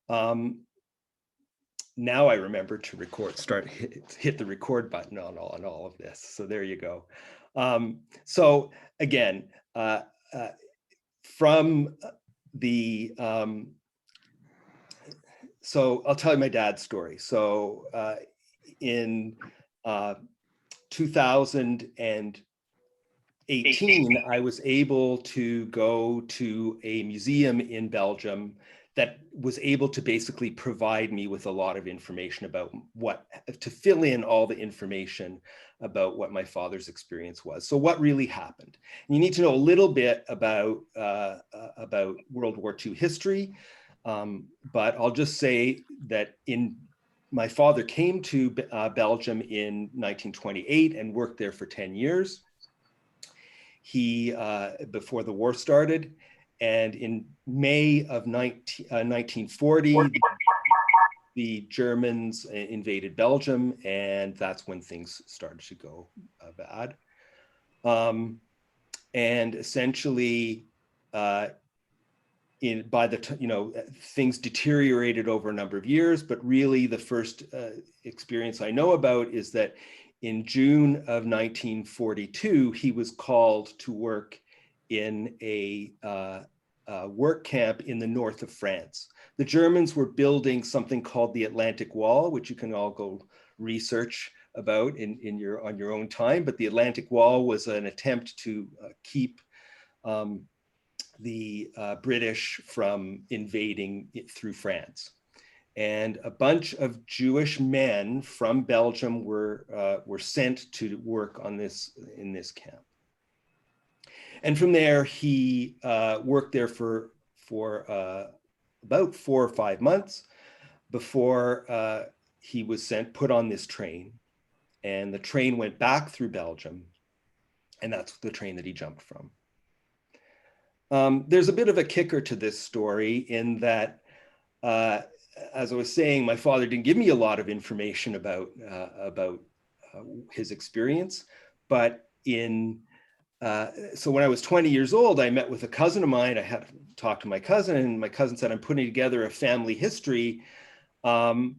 Um, now I remember to record, hit the record button on all of this. So there you go. So again, from the, so I'll tell you my dad's story. So in 2018, I was able to go to a museum in Belgium that was able to basically provide me with a lot of information about to fill in all the information about what my father's experience was. So what really happened? And you need to know a little bit about World War II history, but I'll just say that my father came to Belgium in 1928 and worked there for 10 years. He, before the war started, and in May of 1940, the Germans invaded Belgium, and that's when things started to go bad. And essentially, things deteriorated over a number of years, but really the first experience I know about is that in June of 1942, he was called to work in a work camp in the north of France. The Germans were building something called the Atlantic Wall, which you can all go research about on your own time. But the Atlantic Wall was an attempt to keep the British from invading it through France. And a bunch of Jewish men from Belgium were sent to work on in this camp. And from there, he worked there for about 4 or 5 months before he was put on this train. And the train went back through Belgium, and that's the train that he jumped from. There's a bit of a kicker to this story in that, as I was saying, my father didn't give me a lot of information about his experience, but so when I was 20 years old, I met with a cousin of mine. I had to talk to my cousin, and my cousin said, I'm putting together a family history. But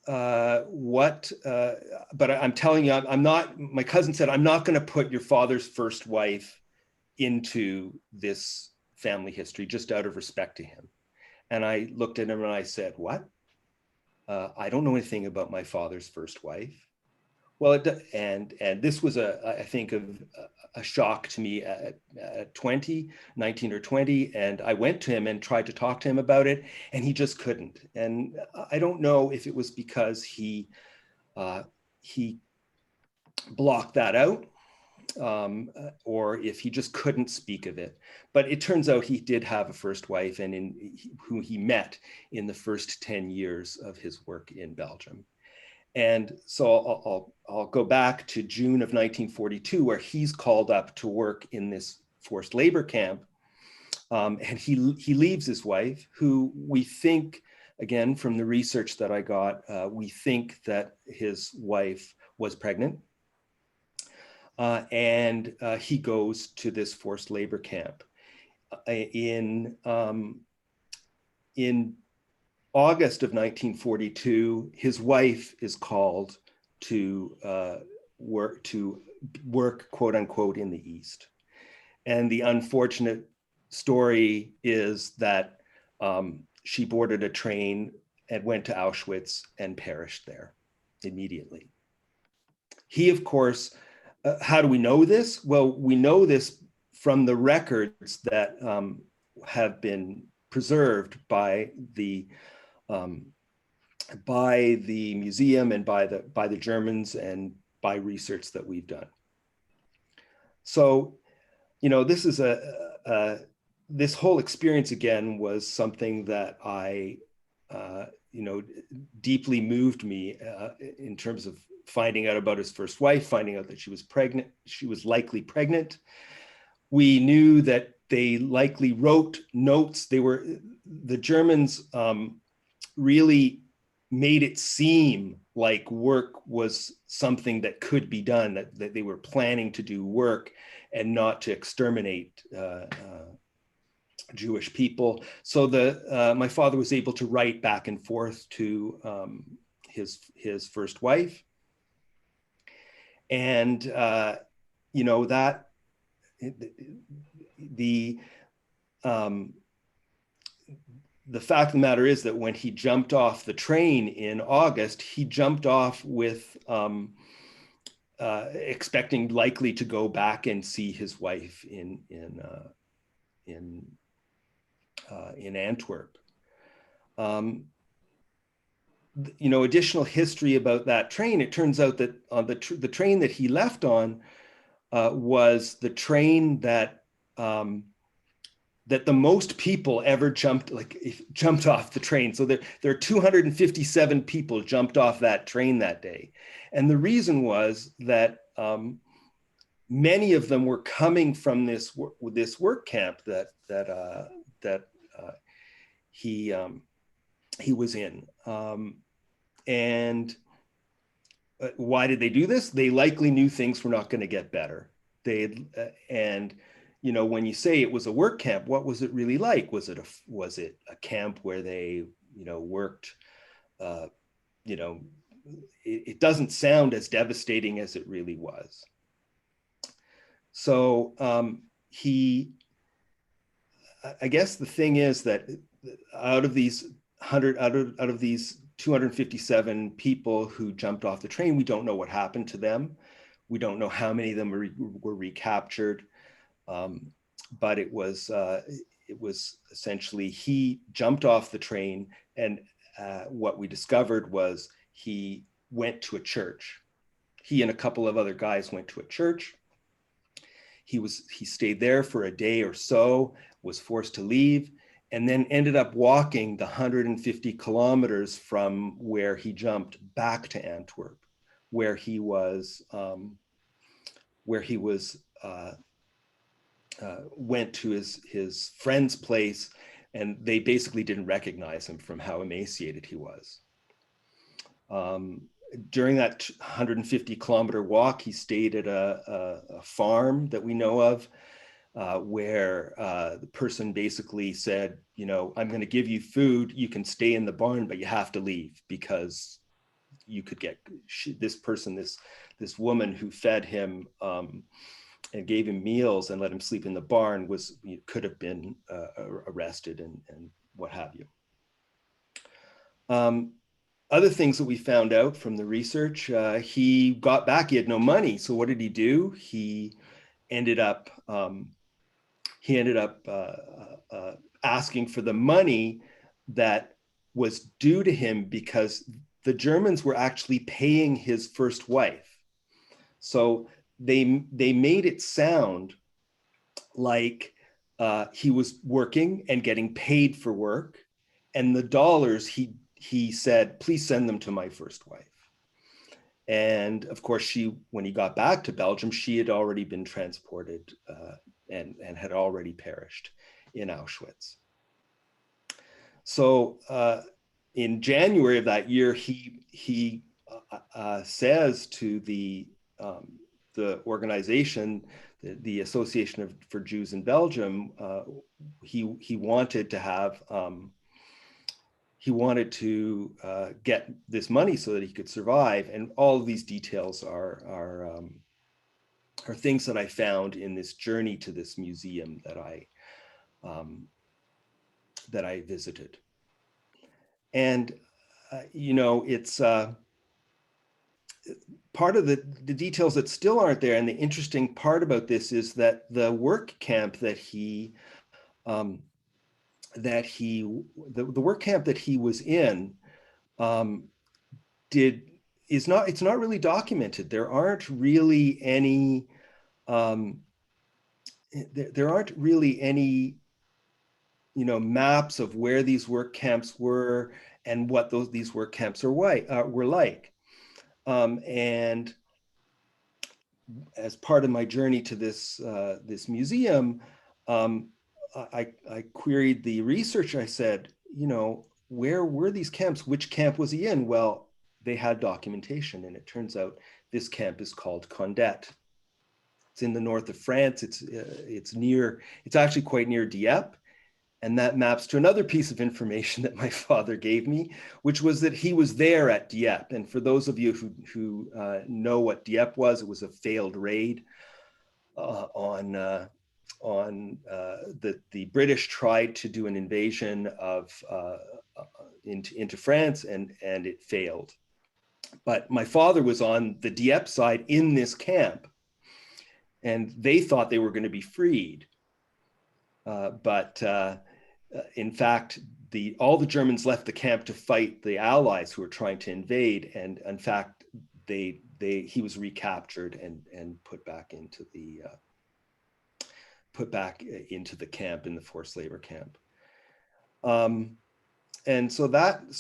I'm telling you, my cousin said, I'm not going to put your father's first wife into this family history just out of respect to him. And I looked at him and I said, what? I don't know anything about my father's first wife. Well, and this was I think a shock to me at 19 or 20. And I went to him and tried to talk to him about it, and he just couldn't. And I don't know if it was because he blocked that out, or if he just couldn't speak of it. But it turns out he did have a first wife, and who he met in the first 10 years of his work in Belgium. And so I'll go back to June of 1942, where he's called up to work in this forced labor camp. And he leaves his wife, who we think, again, from the research that I got, we think that his wife was pregnant. And he goes to this forced labor camp. In August of 1942, his wife is called to work, quote unquote, in the East. And the unfortunate story is that she boarded a train and went to Auschwitz and perished there immediately. He, of course, how do we know this? Well, we know this from the records that have been preserved by the museum and by the Germans and by research that we've done. So, this is this whole experience again was something that deeply moved me in terms of finding out about his first wife, finding out that she was pregnant. She was likely pregnant. We knew that they likely wrote notes. The Germans really made it seem like work was something that could be done, that they were planning to do work and not to exterminate Jewish people. So my father was able to write back and forth to his first wife, and that the the fact of the matter is that when he jumped off the train in August, he jumped off with expecting likely to go back and see his wife in Antwerp. Additional history about that train. It turns out that on the train that he left on was the train that the most people ever jumped off the train. So there are 257 people jumped off that train that day, and the reason was that many of them were coming from this work camp that he was in. And why did they do this? They likely knew things were not going to get better. When you say it was a work camp, what was it really like? Was it a camp where they worked? It doesn't sound as devastating as it really was. So I guess the thing is that out of these 257 people who jumped off the train, we don't know what happened to them. We don't know how many of them were recaptured. But it was essentially he jumped off the train, and what we discovered was he went to a church. He and a couple of other guys went to a church. He stayed there for a day or so, was forced to leave, and then ended up walking the 150 kilometers from where he jumped back to Antwerp, where he went to his friend's place, and they basically didn't recognize him from how emaciated he was. During that 150 kilometer walk, he stayed at a farm that we know of, where the person basically said, I'm going to give you food. You can stay in the barn, but you have to leave because you could get this woman who fed him and gave him meals and let him sleep in the barn could have been arrested and what have you. Other things that we found out from the research, he got back, he had no money. So what did he do? He ended up asking for the money that was due to him because the Germans were actually paying his first wife. So they made it sound like he was working and getting paid for work, and the dollars he said, please send them to my first wife. And of course, when he got back to Belgium, she had already been transported and had already perished in Auschwitz. So in January of that year, he says to the organization, the Association for Jews in Belgium, he wanted to have get this money so that he could survive. And all of these details are things that I found in this journey to this museum that I visited. And it's part of the details that still aren't there. And the interesting part about this is that the work camp the work camp that he was in it's not really documented. There aren't really any maps of where these work camps were and what these work camps were like. And as part of my journey to this museum, I queried the researcher. I said, where were these camps? Which camp was he in? Well, they had documentation, and it turns out this camp is called Condet. It's in the north of France. It's actually quite near Dieppe, And that maps to another piece of information that my father gave me, which was that he was there at Dieppe. And for those of you who know what Dieppe was, it was a failed raid on the British tried to do an invasion of into France, and it failed. But my father was on the Dieppe side in this camp, and they thought they were going to be freed. But in fact, all the Germans left the camp to fight the Allies who were trying to invade, and in fact, he was recaptured and put back into the camp, in the forced labor camp. And so that's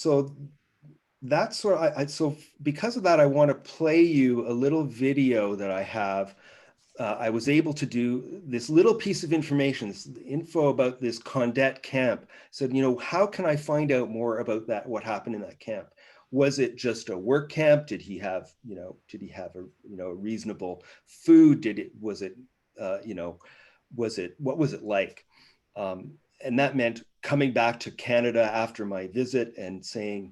sort of, so because of that, I want to play you a little video that I have. I was able to do this little piece of information, this info about this Condet camp. Said, how can I find out more about that? What happened in that camp? Was it just a work camp? Did he have a reasonable food? What was it like? And that meant coming back to Canada after my visit and saying,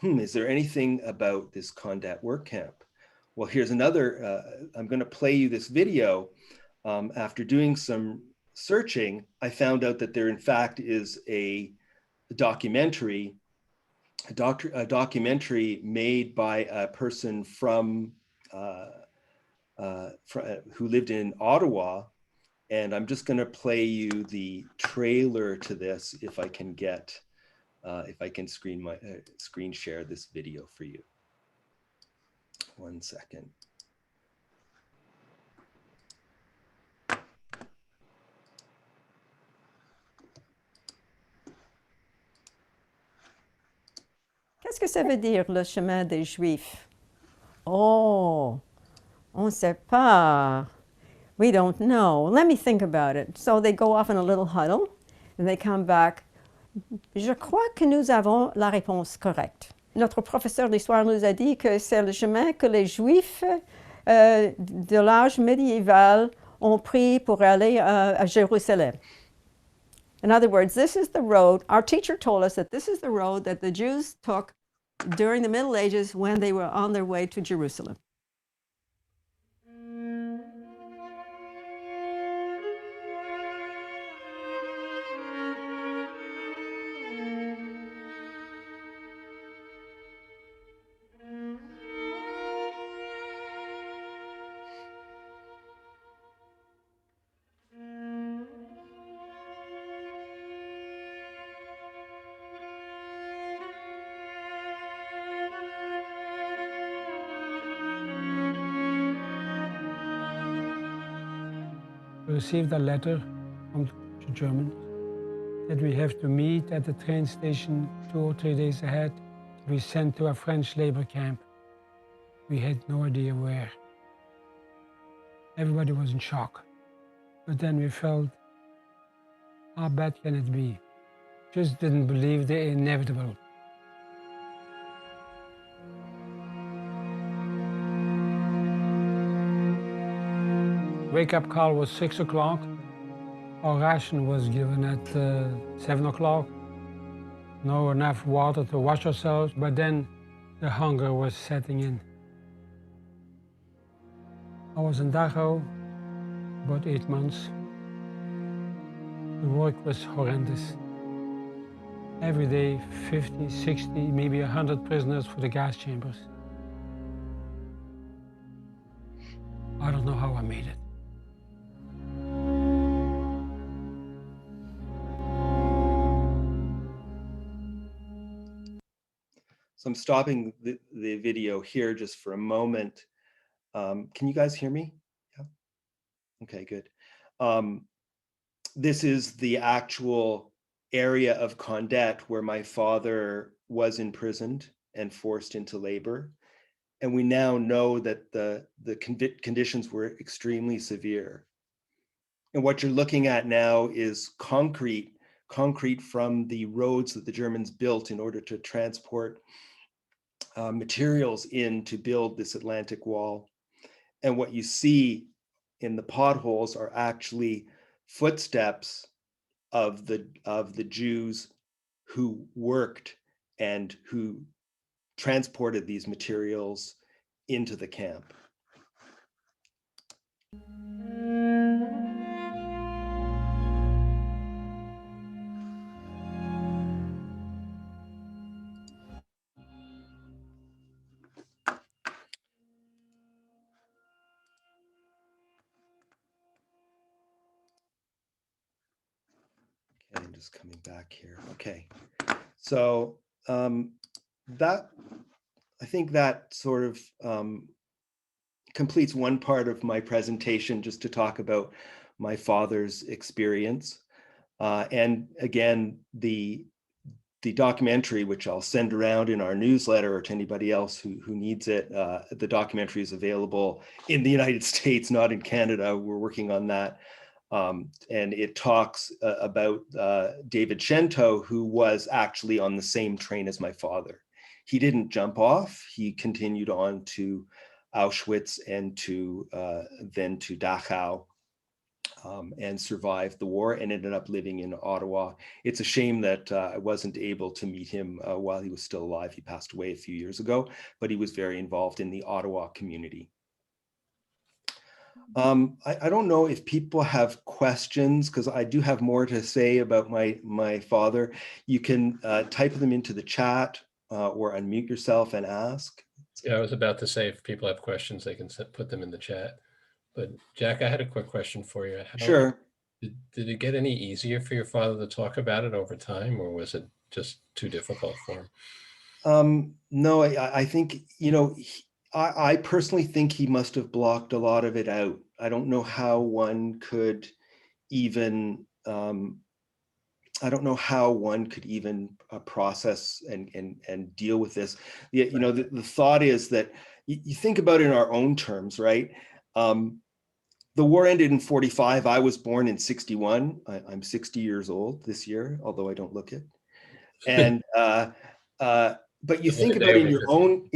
is there anything about this Condet work camp? Well, here's another, I'm going to play you this video. After doing some searching, I found out that there in fact is a documentary made by a person who lived in Ottawa. And I'm just going to play you the trailer to this if I can screen share this video for you. 1 second. Qu'est-ce que ça veut dire, le chemin des Juifs? Oh, on ne sait pas. We don't know. Let me think about it. So they go off in a little huddle, and they come back. Je crois que nous avons la réponse correcte. Notre professeur d'histoire nous a dit que c'est le chemin que les Juifs de l'âge médiéval ont pris pour aller à Jérusalem. In other words, this is the road. Our teacher told us that this is the road that the Jews took during the Middle Ages when they were on their way to Jerusalem. We received a letter from the Germans that we have to meet at the train station 2 or 3 days ahead to be sent to a French labor camp. We had no idea where. Everybody was in shock. But then we felt, how bad can it be? Just didn't believe the inevitable. Wake-up call was 6 o'clock. Our ration was given at 7 o'clock. No enough water to wash ourselves, but then the hunger was setting in. I was in Dachau about 8 months. The work was horrendous. Every day, 50, 60, maybe 100 prisoners for the gas chambers. I don't know how I made it. So I'm stopping the video here just for a moment. Can you guys hear me? Yeah. Okay, good. This is the actual area of Condet where my father was imprisoned and forced into labor. And we now know that the conditions were extremely severe. And what you're looking at now is concrete from the roads that the Germans built in order to transport materials in to build this Atlantic Wall. And what you see in the potholes are actually footsteps of the Jews who worked and who transported these materials into the camp. Okay, I'm just coming back here. Okay, so that, I think that sort of completes one part of my presentation, just to talk about my father's experience. And again, the documentary, which I'll send around in our newsletter or to anybody else who needs it, the documentary is available in the United States, not in Canada. We're working on that. And it talks about David Shento, who was actually on the same train as my father. He didn't jump off. He continued on to Auschwitz and then to Dachau, and survived the war and ended up living in Ottawa. It's a shame that I wasn't able to meet him while he was still alive. He passed away a few years ago, but he was very involved in the Ottawa community. I don't know if people have questions, because I do have more to say about my father. You can type them into the chat or unmute yourself and ask. Yeah, I was about to say, if people have questions, they can put them in the chat. But Jack, I had a quick question for you. Sure. Did it get any easier for your father to talk about it over time, or was it just too difficult for him? No, I think, I personally think he must have blocked a lot of it out. I don't know how one could even, process and deal with this. The thought is that you think about it in our own terms, right? The war ended in 45. I was born in 61. I'm 60 years old this year, although I don't look it. And but you think about in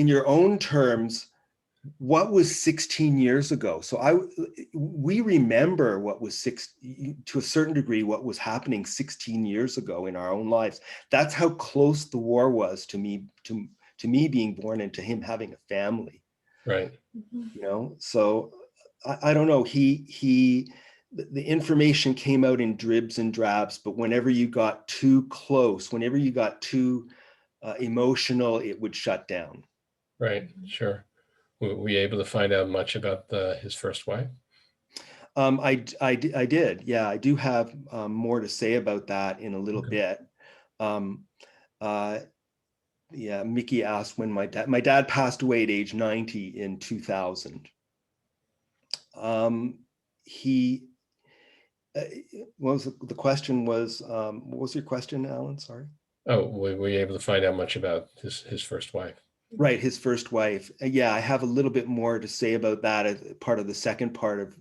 your own terms, what was 16 years ago? So we remember what was to a certain degree, what was happening 16 years ago in our own lives. That's how close the war was to me being born and to him having a family. Right. So I don't know. The information came out in dribs and drabs, but whenever you got too close, whenever you got too emotional, it would shut down. Right, sure. Were you able to find out much about his first wife? I did. Yeah, I do have more to say about that in a little bit. Yeah, Mickey asked when my dad passed away at age 90 in 2000. What was the question was, what was your question, Alan? Sorry. Oh, were you able to find out much about his first wife? Right, his first wife. Yeah, I have a little bit more to say about that as part of the second part of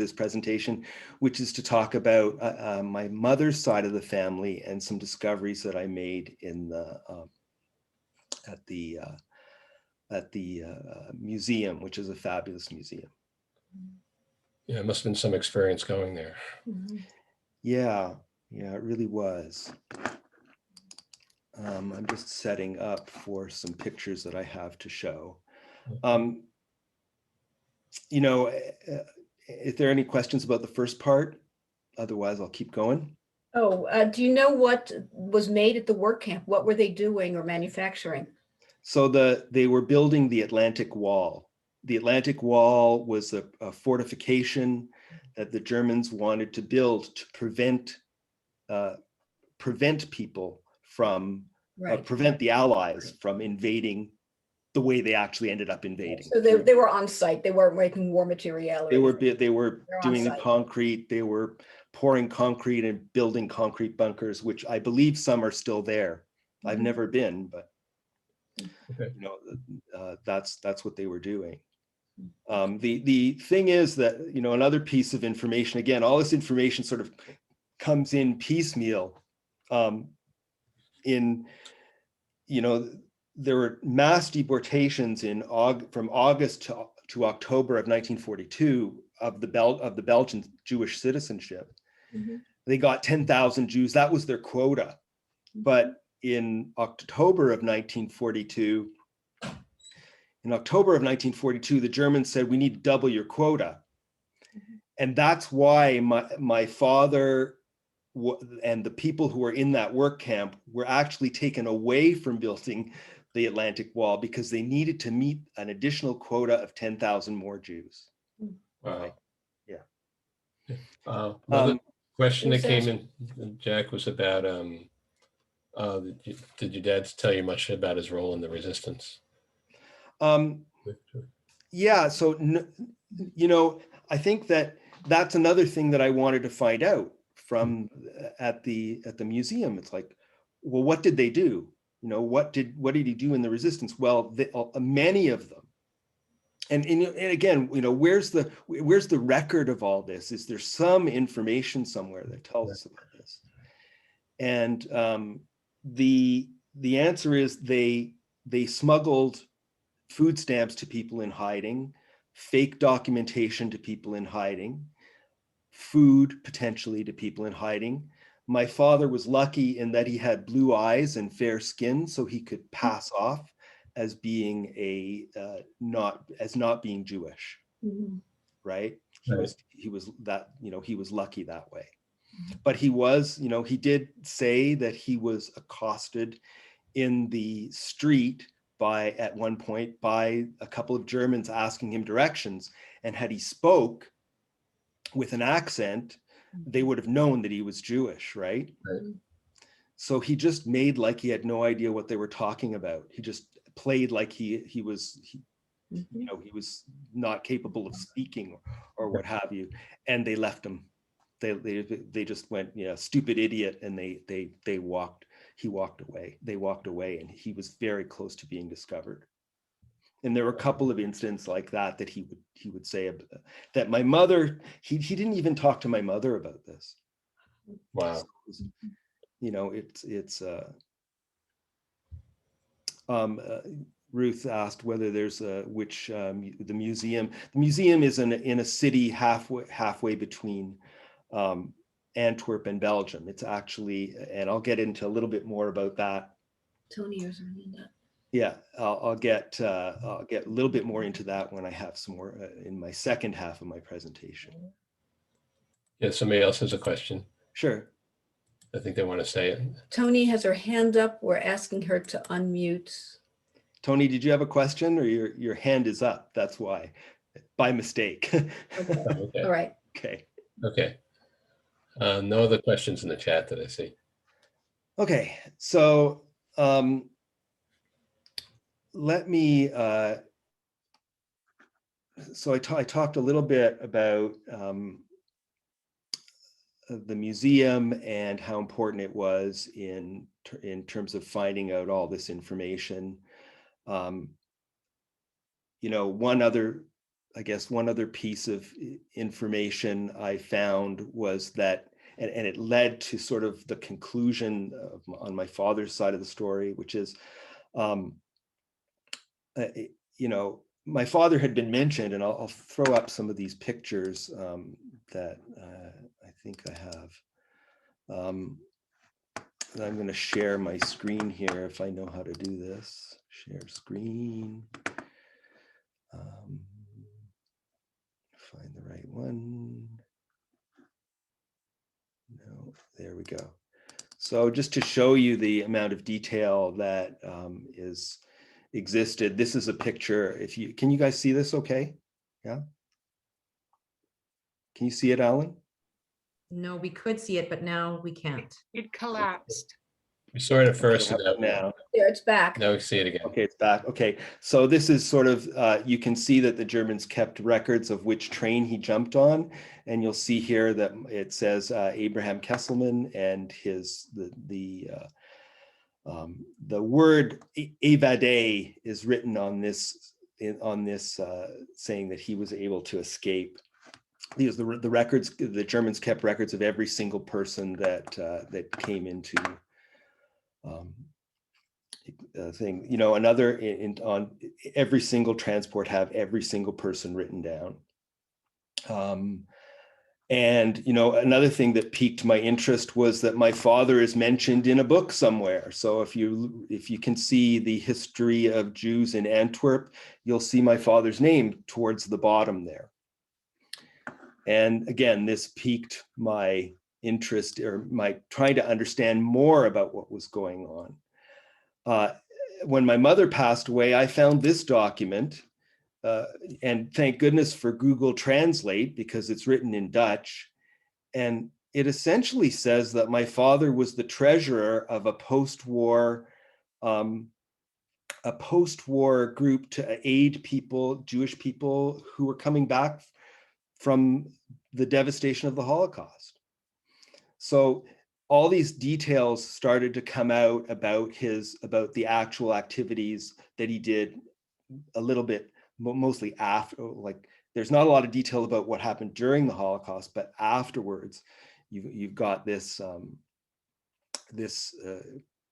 this presentation, which is to talk about my mother's side of the family and some discoveries that I made in at the museum, which is a fabulous museum. Yeah, it must have been some experience going there. Yeah, it really was. I'm just setting up for some pictures that I have to show. If there are any questions about the first part, otherwise I'll keep going. Oh, do you know what was made at the work camp? What were they doing or manufacturing? So they were building the Atlantic Wall. The Atlantic Wall was a fortification that the Germans wanted to build to prevent people from, prevent the Allies from invading the way they actually ended up invading. So they were on site. They weren't making war material. They were doing the concrete. They were pouring concrete and building concrete bunkers, which I believe some are still there. I've never been, but that's what they were doing. The thing is that, another piece of information, again, all this information sort of comes in piecemeal. There were mass deportations from August to October of 1942 of the Belgian Jewish citizenship. They got 10,000 Jews. That was their quota. But in October of 1942, the Germans said, we need to double your quota. And that's why my father and the people who were in that work camp were actually taken away from building the Atlantic Wall, because they needed to meet an additional quota of 10,000 more Jews. Wow. Right? Yeah. Another question that Who's came in, Jack, was about did your dad tell you much about his role in the resistance? Yeah, so you know, I think that's another thing that I wanted to find out from at the museum. It's like, well, what did they do? You know, what did he do in the resistance? Well, many of them. And again, you know, where's the record of all this? Is there some information somewhere that tells us about this? And the answer is they smuggled food stamps to people in hiding, fake documentation to people in hiding, food potentially to people in hiding. My father was lucky in that he had blue eyes and fair skin, so he could pass off as being not being Jewish, right? He was that, you know, he was lucky that way. But he was, you know, he did say that he was accosted in the street at one point by a couple of Germans asking him directions, and had he spoke with an accent, they would have known that he was Jewish, right? So he just made like he had no idea what they were talking about. He just played like he was you know, he was not capable of speaking or what have you, and they left him. They just went, yeah, stupid idiot, and he walked away. They walked away, and he was very close to being discovered. And there were a couple of incidents like that he would say that my mother, he didn't even talk to my mother about this. Wow. So, you know, Ruth asked whether there's the museum. The museum is in a city halfway between Antwerp and Belgium. It's actually, and I'll get into a little bit more about that. Tony or something like that. Yeah, I'll get a little bit more into that when I have some more in my second half of my presentation. Yeah, somebody else has a question. Sure. I think they want to say it. Tony has her hand up. We're asking her to unmute. Tony, did you have a question, or your hand is up? That's why, by mistake. Okay. All right. Okay. Okay. No other questions in the chat that I see. Okay, so let me. So I talked a little bit about the museum and how important it was in terms of finding out all this information. You know, one other piece of information I found was that, and it led to sort of the conclusion on my father's side of the story, which is, you know, my father had been mentioned, and I'll throw up some of these pictures that I think I have. And I'm going to share my screen here if I know how to do this. Share screen. Find the right one. No, there we go. So just to show you the amount of detail that is existed, this is a picture. Can you guys see this okay? Yeah. Can you see it, Alan? No, we could see it, but now we can't. It collapsed. We saw it at first. Okay, now. There, it's back. Now we see it again. Okay, it's back. Okay, so this is sort of, you can see that the Germans kept records of which train he jumped on. And you'll see here that it says Abraham Kesselman, and the word évadé is written on this saying that he was able to escape. These the records. The Germans kept records of every single person that came into thing. You know, another on every single transport have every single person written down. And, you know, another thing that piqued my interest was that my father is mentioned in a book somewhere. So if you can see the history of Jews in Antwerp, you'll see my father's name towards the bottom there. And again, this piqued my interest, or my trying to understand more about what was going on. When my mother passed away, I found this document, and thank goodness for Google Translate, because it's written in Dutch. And it essentially says that my father was the treasurer of a post-war group to aid people, Jewish people who were coming back from the devastation of the Holocaust. So all these details started to come out about the actual activities that he did a little bit, mostly after, like there's not a lot of detail about what happened during the Holocaust, but afterwards you've got this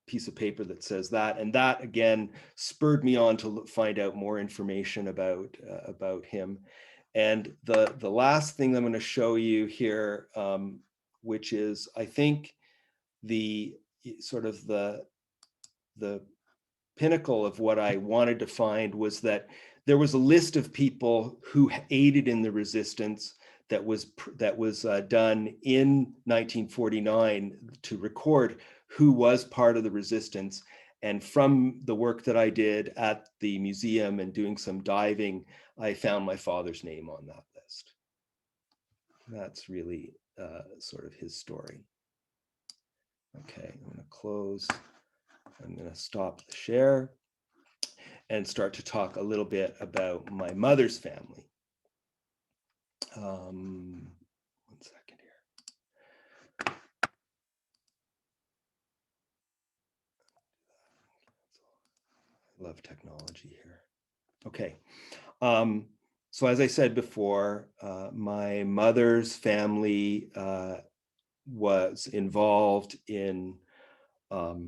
piece of paper that says that, and that again spurred me on to find out more information about him. And the last thing I'm going to show you here, which is, I think, the sort of the pinnacle of what I wanted to find, was that there was a list of people who aided in the resistance that was done in 1949 to record who was part of the resistance. And from the work that I did at the museum and doing some diving, I found my father's name on that list. That's really sort of his story. Okay, I'm going to close. I'm going to stop the share and start to talk a little bit about my mother's family. One second here. I love technology here. Okay. So as I said before, my mother's family was involved in, or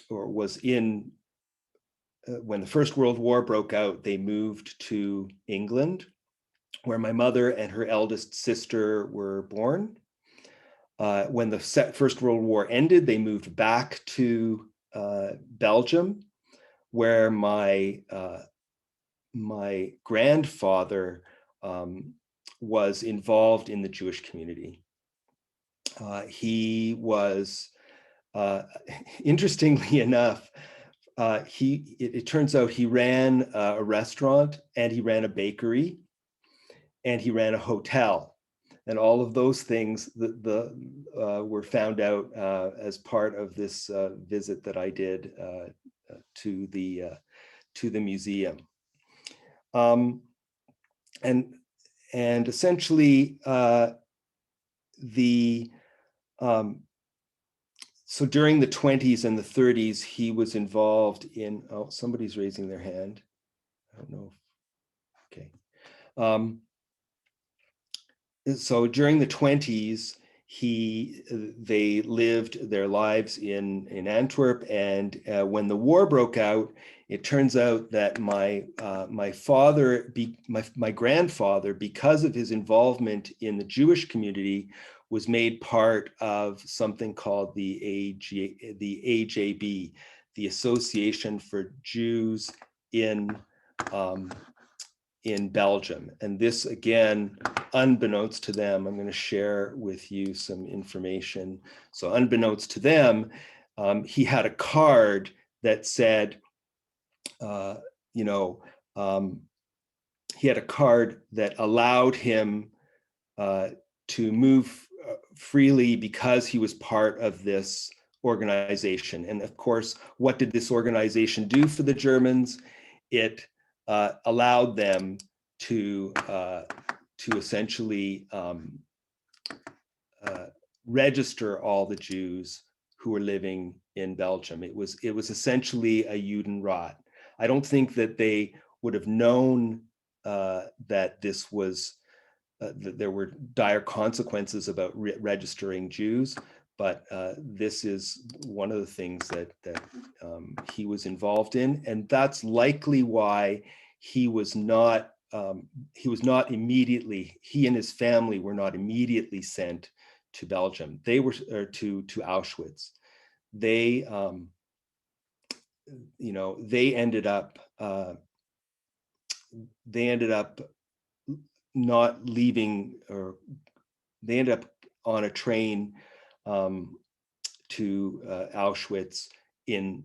was in, when the First World War broke out, they moved to England, where my mother and her eldest sister were born. When the First World War ended, they moved back to Belgium, where my grandfather was involved in the Jewish community. He was, interestingly enough, it turns out he ran a restaurant, and he ran a bakery, and he ran a hotel. And all of those things were found out as part of this visit that I did to the museum. And essentially so during the 20s and the 30s, he was involved in, oh, somebody's raising their hand. I don't know. Okay. So during the 20s, they lived their lives in Antwerp, and when the war broke out, it turns out that my grandfather, because of his involvement in the Jewish community, was made part of something called the AJB, the Association for Jews in Belgium. And this, again, unbeknownst to them, I'm going to share with you some information. So unbeknownst to them, he had a card that said, he had a card that allowed him to move freely because he was part of this organization. And of course, what did this organization do for the Germans? It allowed them to essentially register all the Jews who were living in Belgium. It was essentially a Judenrat. I don't think that they would have known that this was that there were dire consequences about registering Jews, but this is one of the things that he was involved in, and that's likely why he was not he and his family were not immediately sent to Belgium. They were to Auschwitz. They they ended up not leaving, or they ended up on a train to Auschwitz in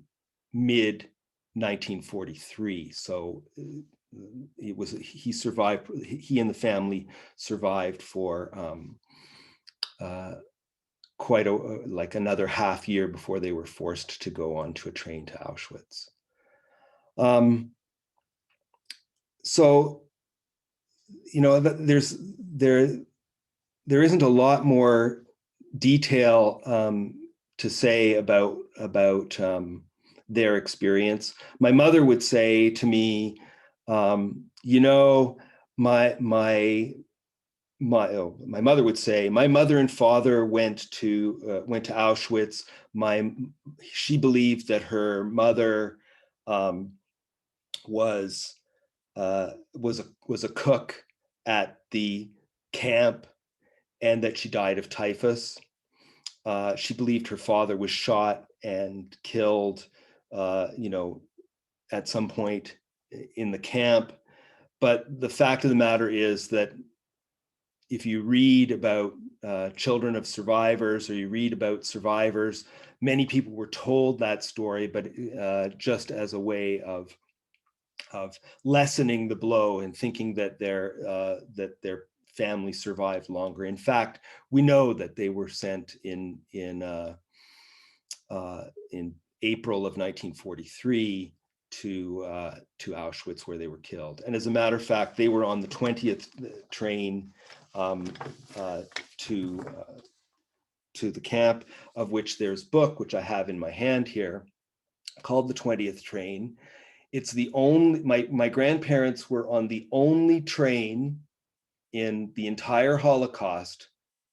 mid 1943. So he survived. He and the family survived for quite like another half year before they were forced to go onto a train to Auschwitz. So, there isn't a lot more detail to say about their experience. My mother would say to me, my mother would say, my mother and father went to Auschwitz. She believed that her mother was a cook at the camp, and that she died of typhus. She believed her father was shot and killed, at some point in the camp. But the fact of the matter is that if you read about children of survivors, or you read about survivors, many people were told that story, but just as a way of lessening the blow and thinking that their family survived longer. In fact, we know that they were sent in April of 1943 to Auschwitz, where they were killed. And as a matter of fact, they were on the 20th train to the camp, of which there's a book, which I have in my hand here, called The 20th Train. It's the only, my grandparents were on the only train in the entire Holocaust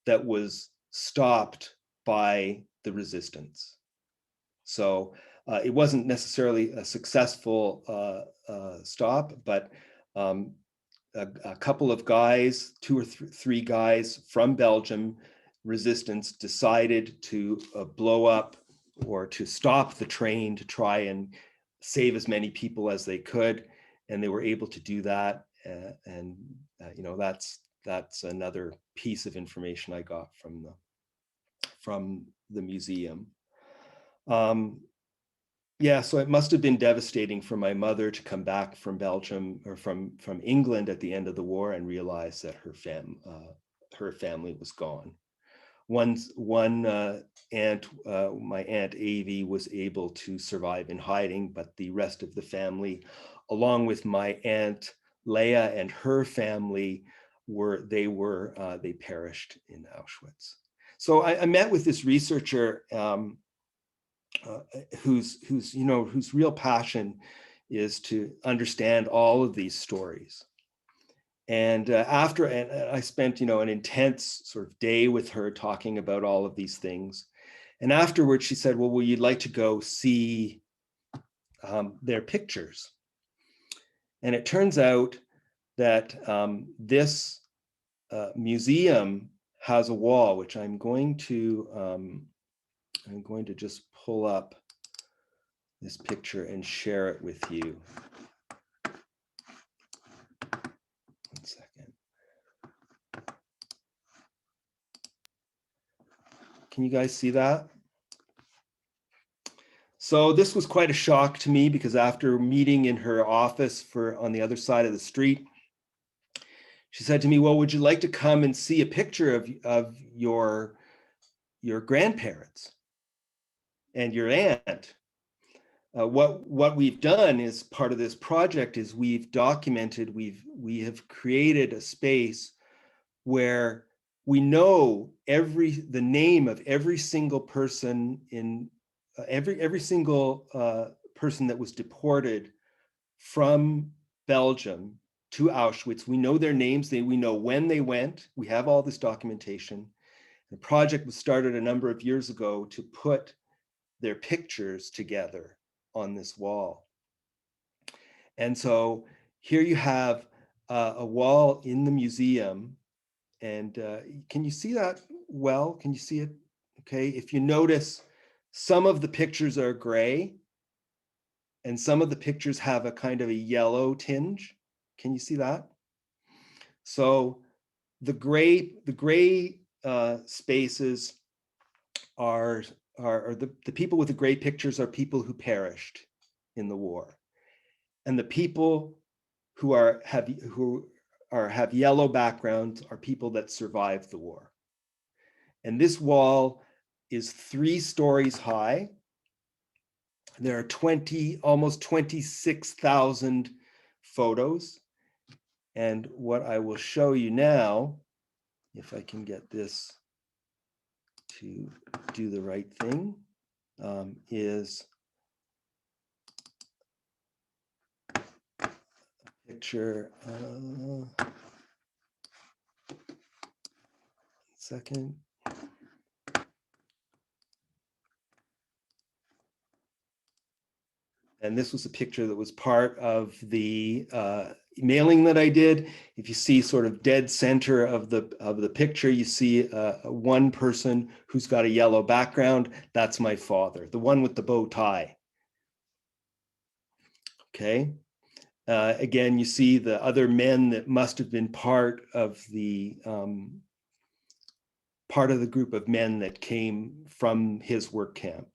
that was stopped by the resistance. So it wasn't necessarily a successful stop, but a couple of guys, 2 or 3 guys from Belgium resistance, decided to blow up or to stop the train to try and save as many people as they could, and they were able to do that. That's another piece of information I got from the museum. Yeah, so it must have been devastating for my mother to come back from Belgium, or from England at the end of the war, and realize that her family was gone. One aunt, my Aunt Avie, was able to survive in hiding, but the rest of the family, along with my Aunt Leah and her family, they perished in Auschwitz. So I met with this researcher whose real passion is to understand all of these stories. And I spent, an intense sort of day with her talking about all of these things. And afterwards she said, well, you'd like to go see their pictures. And it turns out that this museum has a wall, which I'm going to just pull up this picture and share it with you. One second. Can you guys see that? So this was quite a shock to me, because after meeting in her office on the other side of the street, she said to me, well, would you like to come and see a picture of your grandparents and your aunt? What we've done as part of this project is we've documented, we have created a space where we know the name of every single person in every single person that was deported from Belgium to Auschwitz. We know their names, we know when they went. We have all this documentation. The project was started a number of years ago to put their pictures together on this wall. And so here you have a wall in the museum. And can you see that well? Can you see it? Okay, if you notice, some of the pictures are gray and some of the pictures have a kind of a yellow tinge. Can you see that? So the gray spaces are the people with the gray pictures are people who perished in the war. And the people who have yellow backgrounds are people that survived the war. And this wall is 3 stories high. There are almost 26,000 photos. And what I will show you now, if I can get this to do the right thing, is a picture. Second. And this was a picture that was part of the mailing that I did. If you see sort of dead center of the picture, you see one person who's got a yellow background. That's my father, the one with the bow tie. Okay. Again, you see the other men that must have been part of the group of men that came from his work camp.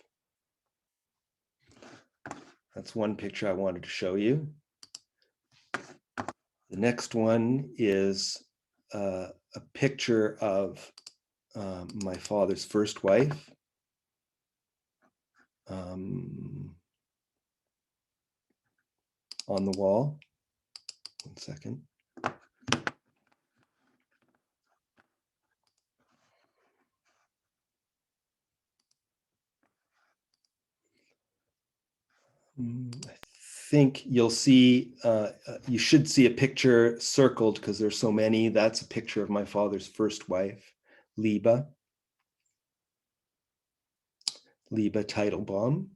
That's one picture I wanted to show you. The next one is a picture of my father's first wife. On the wall. One second. I think you'll see, you should see a picture circled because there's so many. That's a picture of my father's first wife, Liebe Teitelbaum.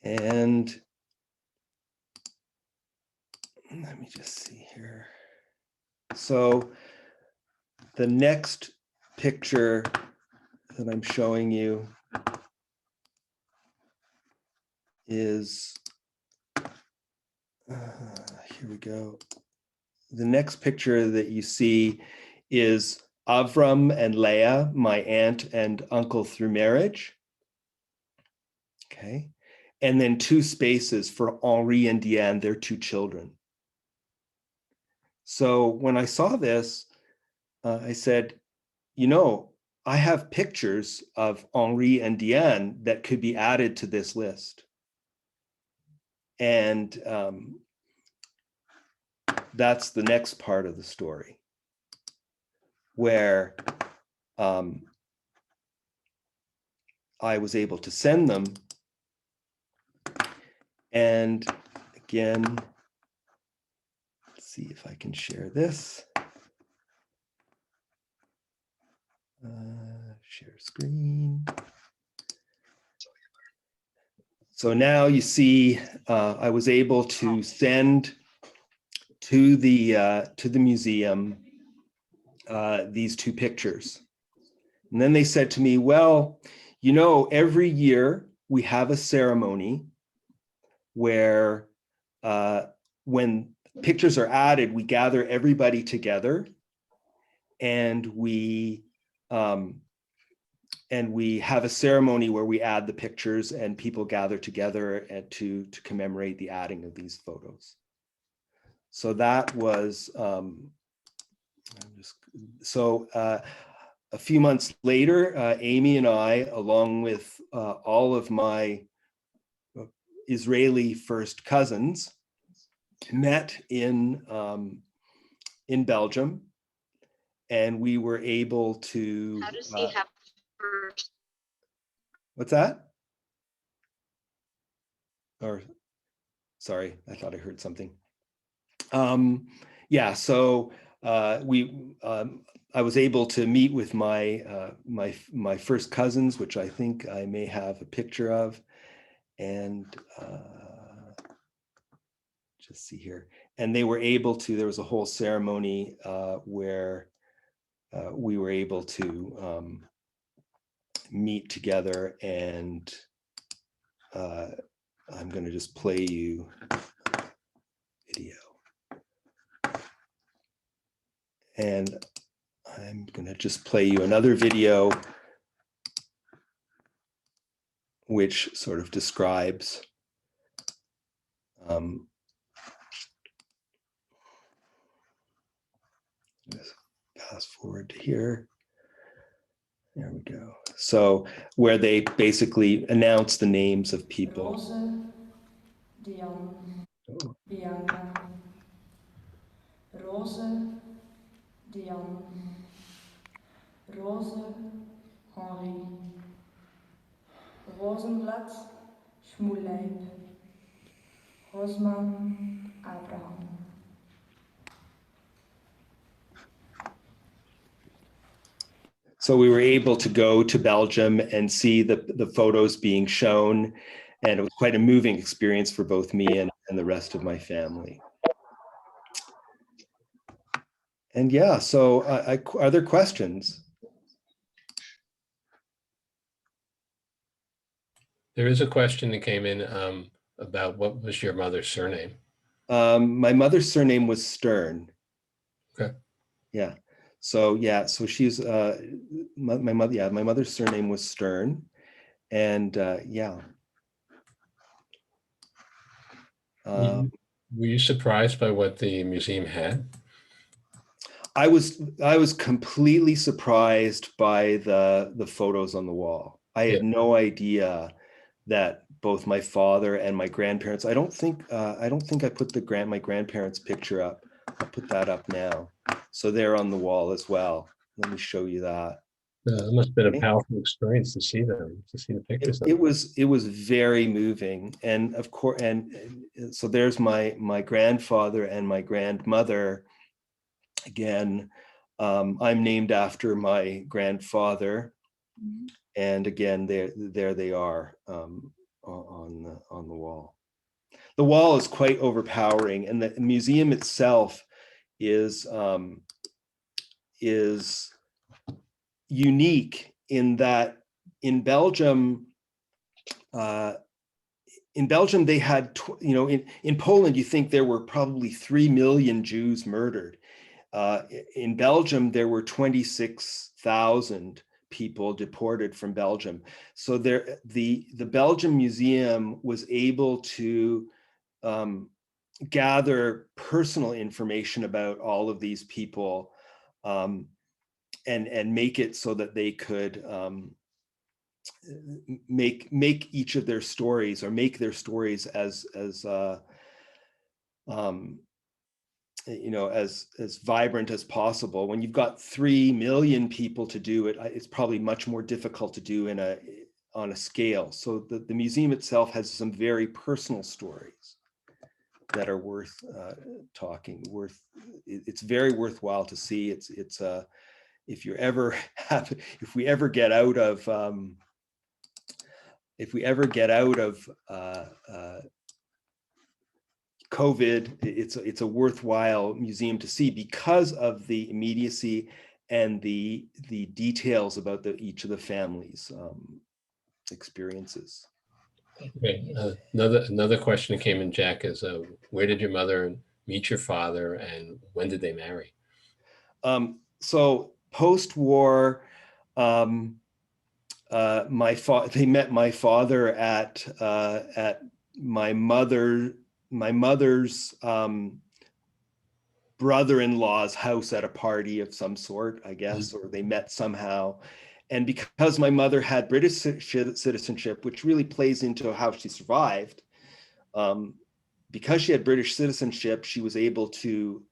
And let me just see here. So the next picture that I'm showing you is, here we go. The next picture that you see is Avram and Leah, my aunt and uncle through marriage. Okay. And then 2 spaces for Henri and Diane, their 2 children. So when I saw this, I said, you know, I have pictures of Henri and Diane that could be added to this list. And that's the next part of the story, where I was able to send them. And again, let's see if I can share this. Share screen. So now you see, I was able to send to the museum these 2 pictures. And then they said to me, well, you know, every year we have a ceremony where when pictures are added, we gather everybody together and we have a ceremony where we add the pictures and people gather together and to commemorate the adding of these photos. So that was, a few months later, Amy and I, along with all of my Israeli first cousins, met in Belgium, and we were able to. How does he have first? What's that? Or, sorry, I thought I heard something. Yeah, so I was able to meet with my my first cousins, which I think I may have a picture of, And just see here. And they were able to, there was a whole ceremony where we were able to meet together, and I'm going to just play you video. And I'm going to just play you another video which sort of describes just fast forward to here. There we go. So where they basically announce the names of people. Rose, Diane, Bianca. Rose, Diane. Rose, Henri. Rosenblatt, Schmuleib. Rosman, Abraham. So we were able to go to Belgium and see the photos being shown, and it was quite a moving experience for both me and the rest of my family. And yeah, so are there questions? There is a question that came in about what was your mother's surname? My mother's surname was Stern. Okay. Yeah. So yeah, so she's my mother. Yeah, my mother's surname was Stern, and yeah. Were you surprised by what the museum had? I was completely surprised by the photos on the wall. I had no idea that both my father and my grandparents. I don't think I put my grandparents' picture up. I'll put that up now. So they're on the wall as well. Let me show you that. It must have been a powerful experience to see them, to see the pictures. It was very moving, and of course, and so there's my grandfather and my grandmother. Again, I'm named after my grandfather, and again, there they are on the wall. The wall is quite overpowering, and the museum itself is unique in that in Belgium they had, in Poland, you think there were probably 3 million Jews murdered. In Belgium, there were 26,000 people deported from Belgium. So the Belgium Museum was able to gather personal information about all of these people, and make it so that they could make each of their stories, or make their stories as vibrant as possible. When you've got 3 million people to do it, it's probably much more difficult to do on a scale. So the museum itself has some very personal stories that are worth talking. It's very worthwhile to see. It's if we ever get out of COVID, it's a worthwhile museum to see because of the immediacy and the details about each of the families' experiences. Okay. Another question that came in, Jack, is where did your mother meet your father, and when did they marry? So post-war, they met my father at my mother's brother-in-law's house at a party of some sort, I guess, or they met somehow. And because my mother had British citizenship, which really plays into how she survived, because she had British citizenship, she was able to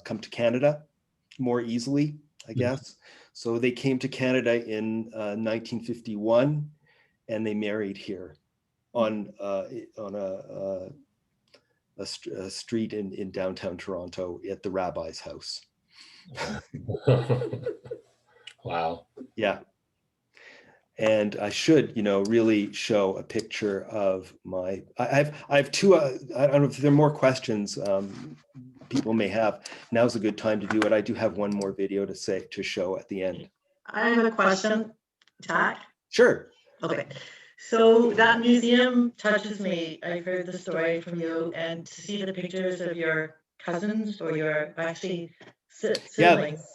come to Canada more easily, I guess. So they came to Canada in 1951, and they married here on a street in downtown Toronto at the rabbi's house. Wow. Yeah. And I should, really show a picture of my, I have two, I don't know if there are more questions people may have. Now's a good time to do it. I do have one more video to show at the end. I have a question, Jack. Sure. Okay. So that museum touches me. I've heard the story from you, and to see the pictures of your cousins or your actually siblings.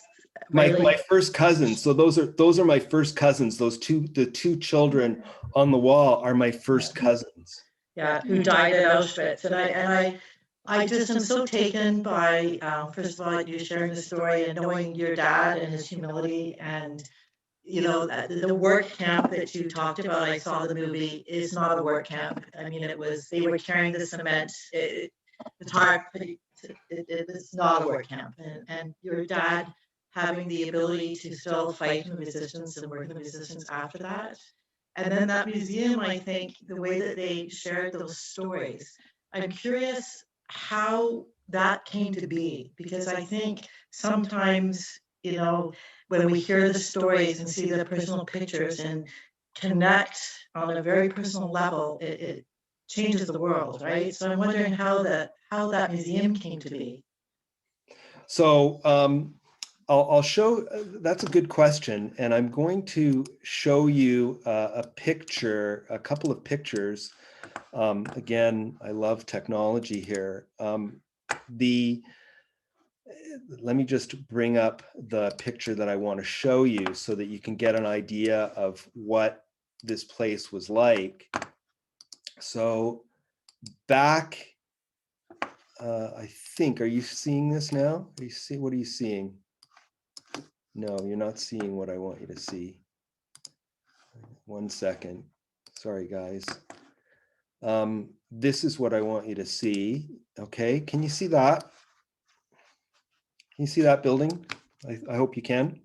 My first cousins. So those are my first cousins. The two children on the wall are my first cousins. Yeah, who died at Auschwitz. And I just am so taken by, first of all, you sharing the story and knowing your dad and his humility, and the work camp that you talked about. I saw the movie. Is not a work camp. I mean, they were carrying the cement. It's hard. It's not a work camp. And your dad having the ability to still fight in resistance and work in resistance after that. And then that museum, I think, the way that they shared those stories, I'm curious how that came to be, because I think sometimes, when we hear the stories and see the personal pictures and connect on a very personal level, it changes the world, right? So I'm wondering how that museum came to be. So I'll show, that's a good question. And I'm going to show you a couple of pictures. Again, I love technology here. Let me just bring up the picture that I want to show you so that you can get an idea of what this place was like. So back, I think, are you seeing this now? What are you seeing? No, you're not seeing what I want you to see. 1 second. Sorry, guys. This is what I want you to see. Okay, can you see that? Can you see that building? I hope you can.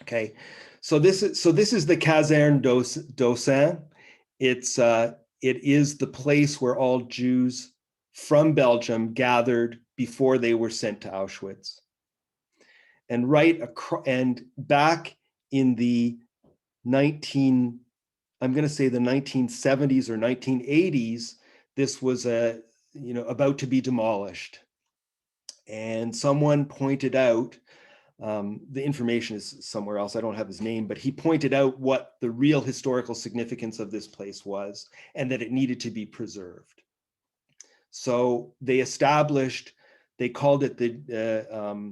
Okay, so this is the Caserne d'Ossat. It is the place where all Jews from Belgium gathered before they were sent to Auschwitz. And back in the 1970s or 1980s, this was about to be demolished. And someone pointed out, the information is somewhere else, I don't have his name, but he pointed out what the real historical significance of this place was and that it needed to be preserved. So they called it the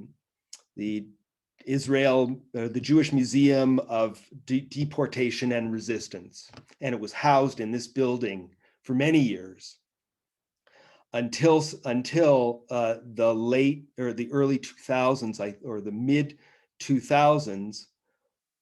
Jewish Museum of Deportation and Resistance. And it was housed in this building for many years until the late or the early 2000s, or the mid 2000s,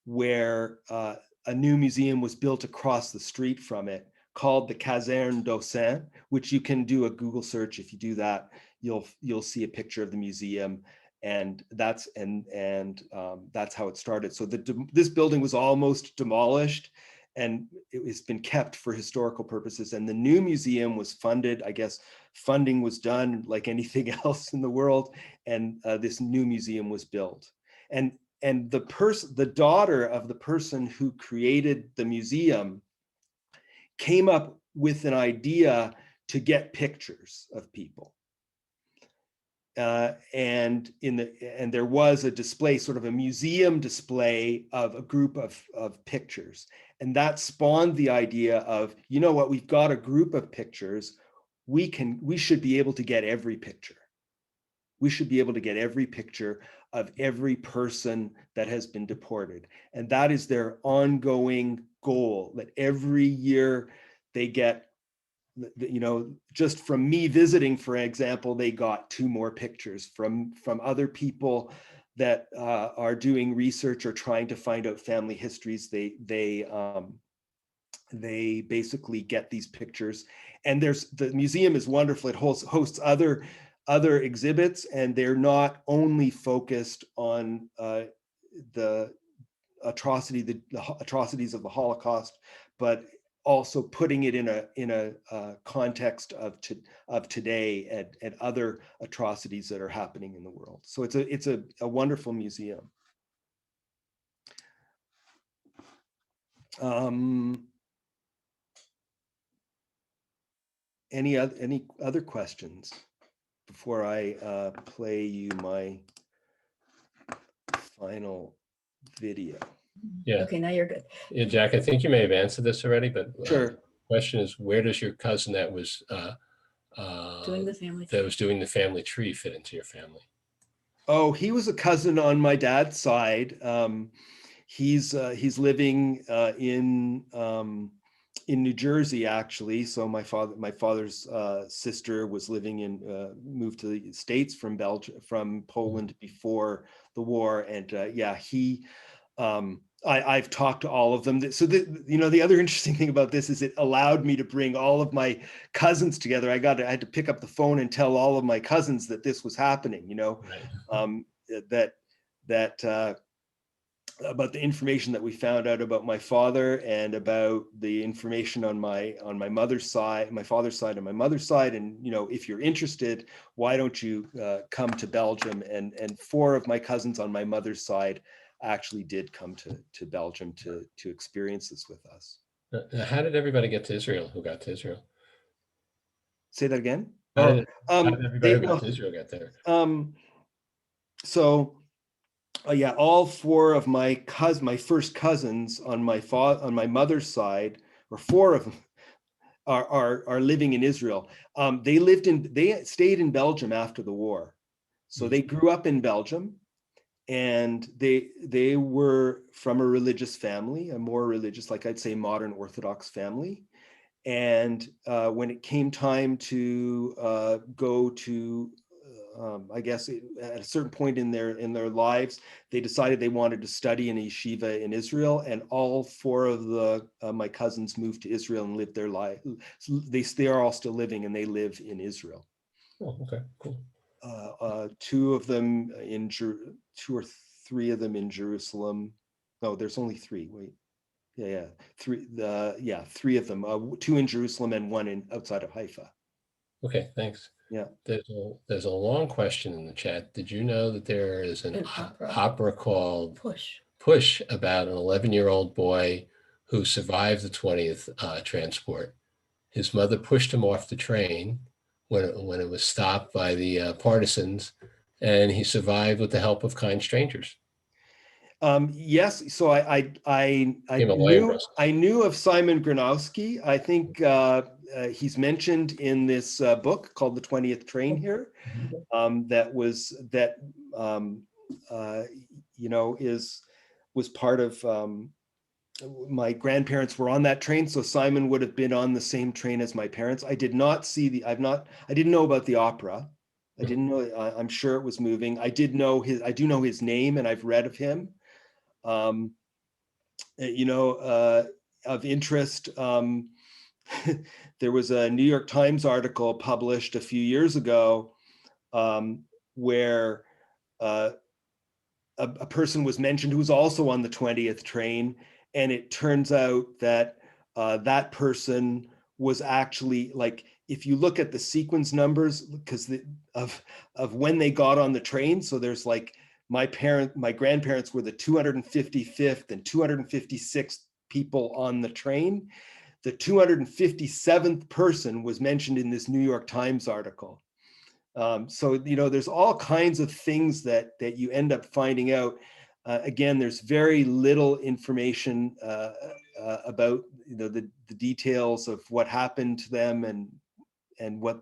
where a new museum was built across the street from it called the Caserne d'Ossat, which you can do a Google search. If you do that, you'll see a picture of the museum. And that's how it started. So this building was almost demolished, and it's been kept for historical purposes. And the new museum was funded. I guess funding was done like anything else in the world, and this new museum was built. And the daughter of the person who created the museum came up with an idea to get pictures of people. And there was a display, sort of a museum display of a group of pictures. And that spawned the idea of, you know what, we've got a group of pictures. We should be able to get every picture. We should be able to get every picture of every person that has been deported. And that is their ongoing goal, that every year they get, just from me visiting, for example, they got 2 more pictures from other people that are doing research or trying to find out family histories. They basically get these pictures. And the museum is wonderful. It hosts other exhibits, and they're not only focused on the atrocities of the Holocaust, but also putting it in a context of today and other atrocities that are happening in the world. So it's a wonderful museum. Any other questions before I play you my final video? Yeah. Okay, now you're good. Yeah, Jack, I think you may have answered this already, but Sure. the question is, where does your cousin that was Doing the family doing the family tree fit into your family? Oh, he was a cousin on my dad's side. He's living in New Jersey, actually. So my father's sister was living moved to the States from Belgium, from Poland before the war, and yeah, I've talked to all of them. So the other interesting thing about this is it allowed me to bring all of my cousins together. I had to pick up the phone and tell all of my cousins that this was happening. Right. That about the information that we found out about my father and about the information on my mother's side, my father's side, and my mother's side. And if you're interested, why don't you come to Belgium? And 4 of my cousins on my mother's side actually did come to Belgium to experience this with us. How did everybody get to Israel? Who got to Israel? Say that again. How did everybody who got to Israel get there? So yeah, all 4 of my first cousins on my mother's side, or 4 of them, are living in Israel. They stayed in Belgium after the war, so they grew up in Belgium, and they were from a religious family, a more religious, like I'd say, modern Orthodox family. And when it came time to go to I guess at a certain point in their lives, they decided they wanted to study in a yeshiva in Israel, and all 4 of my cousins moved to Israel and lived their life. They are all still living, and they live in Israel. Oh, okay, cool. 2 of them 2 or 3 of them in Jerusalem. No, there's only 3. Wait, yeah, 3. 3 of them. 2 in Jerusalem and 1 outside of Haifa. Okay, thanks. Yeah. There's a long question in the chat. Did you know that there is an opera called Push about an 11-year-old boy who survived the 20th transport? His mother pushed him off the train when it was stopped by the partisans, and he survived with the help of kind strangers. Yes, so I knew of Simon Gronowski. I think he's mentioned in this book called The 20th Train here. Was part of my grandparents were on that train, so Simon would have been on the same train as my parents. I did not see I didn't know about the opera. I didn't know. I'm sure it was moving. I do know his name, and I've read of him. Of interest, there was a New York Times article published a few years ago where a person was mentioned who was also on the 20th train, and it turns out that that person was actually, like, if you look at the sequence numbers, because of when they got on the train, so there's like my grandparents were the 255th and 256th people on the train. The 257th person was mentioned in this New York Times article. So there's all kinds of things that you end up finding out. Again, there's very little information about the details of what happened to them and what